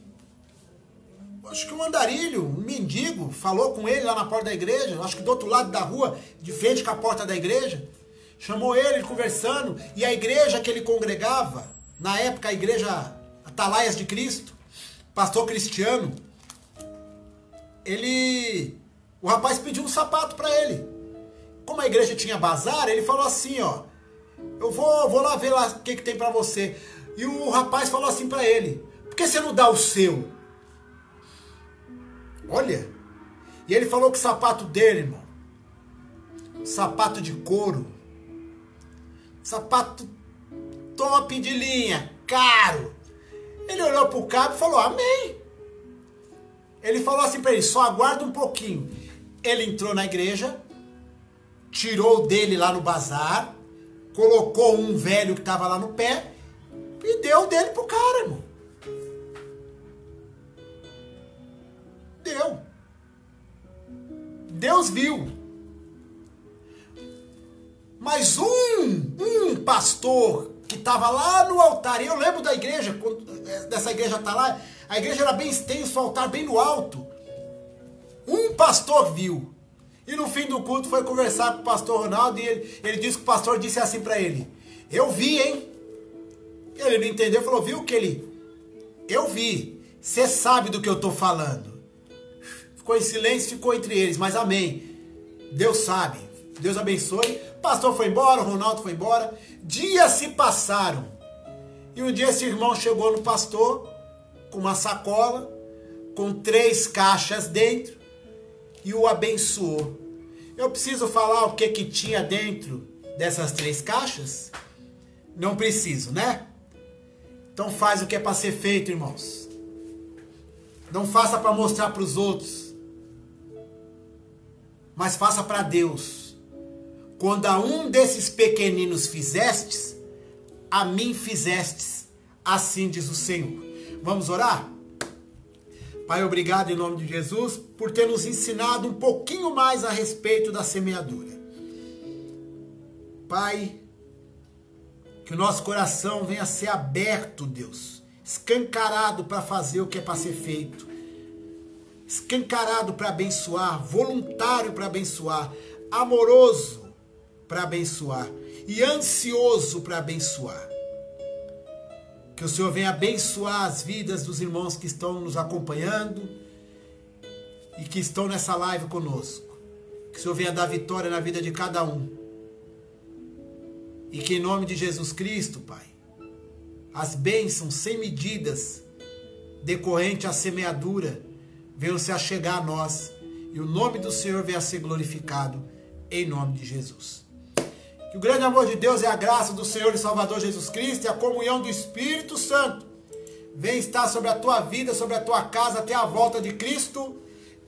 acho que um andarilho, um mendigo, falou com ele lá na porta da igreja, acho que do outro lado da rua, de frente com a porta da igreja, chamou ele conversando, e a igreja que ele congregava, na época a igreja Atalaias de Cristo, pastor Cristiano, o rapaz pediu um sapato para ele. Como a igreja tinha bazar, ele falou assim, ó, eu vou lá ver lá o que tem para você. E o rapaz falou assim para ele, por que você não dá o seu? Olha, e ele falou que o sapato dele, irmão, sapato de couro, sapato top de linha, caro. Ele olhou pro cabo e falou, amém. Ele falou assim para ele, só aguarda um pouquinho. Ele entrou na igreja, tirou dele lá no bazar, colocou um velho que estava lá no pé e deu dele pro cara, irmão. Deu. Deus viu. Mas um pastor que estava lá no altar, e eu lembro da igreja, dessa igreja tá lá, a igreja era bem extensa, o altar bem no alto. Um pastor viu. E no fim do culto foi conversar com o pastor Ronaldo e ele disse que o pastor disse assim para ele, eu vi, hein? Ele não entendeu, falou, viu que ele? Eu vi. Você sabe do que eu tô falando. Ficou em silêncio, ficou entre eles, mas amém. Deus sabe. Deus abençoe. O pastor foi embora, o Ronaldo foi embora. Dias se passaram. E um dia esse irmão chegou no pastor com uma sacola, com 3 caixas dentro e o abençoou. Eu preciso falar o que tinha dentro dessas 3 caixas? Não preciso, né? Então faz o que é para ser feito, irmãos. Não faça para mostrar para os outros, mas faça para Deus. quando a um desses pequeninos fizestes, a mim fizestes, assim diz o Senhor. Vamos orar? Pai, obrigado em nome de Jesus por ter nos ensinado um pouquinho mais a respeito da semeadura. Pai, que o nosso coração venha a ser aberto, Deus, escancarado para fazer o que é para ser feito, escancarado para abençoar, voluntário para abençoar, amoroso para abençoar e ansioso para abençoar. Que o Senhor venha abençoar as vidas dos irmãos que estão nos acompanhando e que estão nessa live conosco. Que o Senhor venha dar vitória na vida de cada um. E que em nome de Jesus Cristo, Pai, as bênçãos sem medidas decorrente à semeadura venham se achegar a nós e o nome do Senhor venha a ser glorificado em nome de Jesus. Que o grande amor de Deus e a graça do Senhor e Salvador Jesus Cristo e a comunhão do Espírito Santo venha estar sobre a tua vida, sobre a tua casa até a volta de Cristo,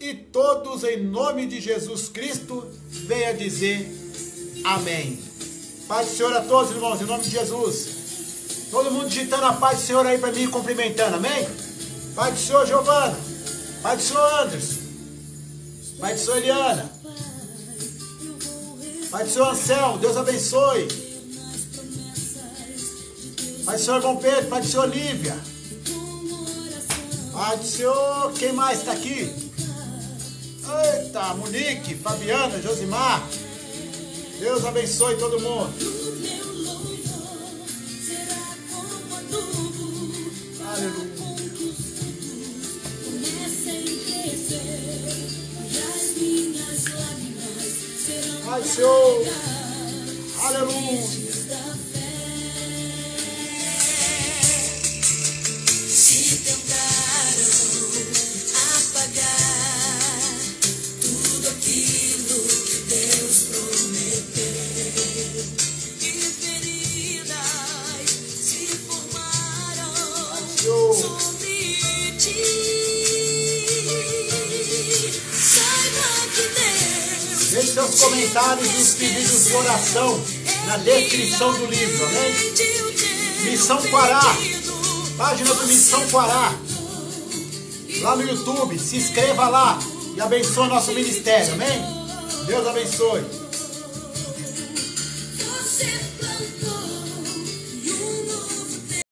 e todos em nome de Jesus Cristo venha dizer amém. Paz do Senhor a todos, irmãos, em nome de Jesus. Todo mundo digitando a paz do Senhor aí para mim, cumprimentando, amém? Paz do Senhor, Giovana. Paz do Senhor, Anderson. Paz do Senhor, Eliana. Paz do Senhor, Anselmo. Deus abençoe. Paz do Senhor, irmão Pedro. Paz do Senhor, Lívia. Paz do Senhor, quem mais está aqui? Eita, Monique, Fabiana, Josimar. Deus abençoe todo mundo. Aleluia. Ai, Senhor. Aleluia. Se tentaram apagar tudo aquilo que Deus prometeu, e feridas se formaram sobre ti, saiba que Deus. Deixe seus comentários e os pedidos de oração na descrição do livro, amém? Missão Quará, página do Missão Quará, lá no YouTube. Se inscreva lá e abençoe nosso ministério, amém? Deus abençoe. Você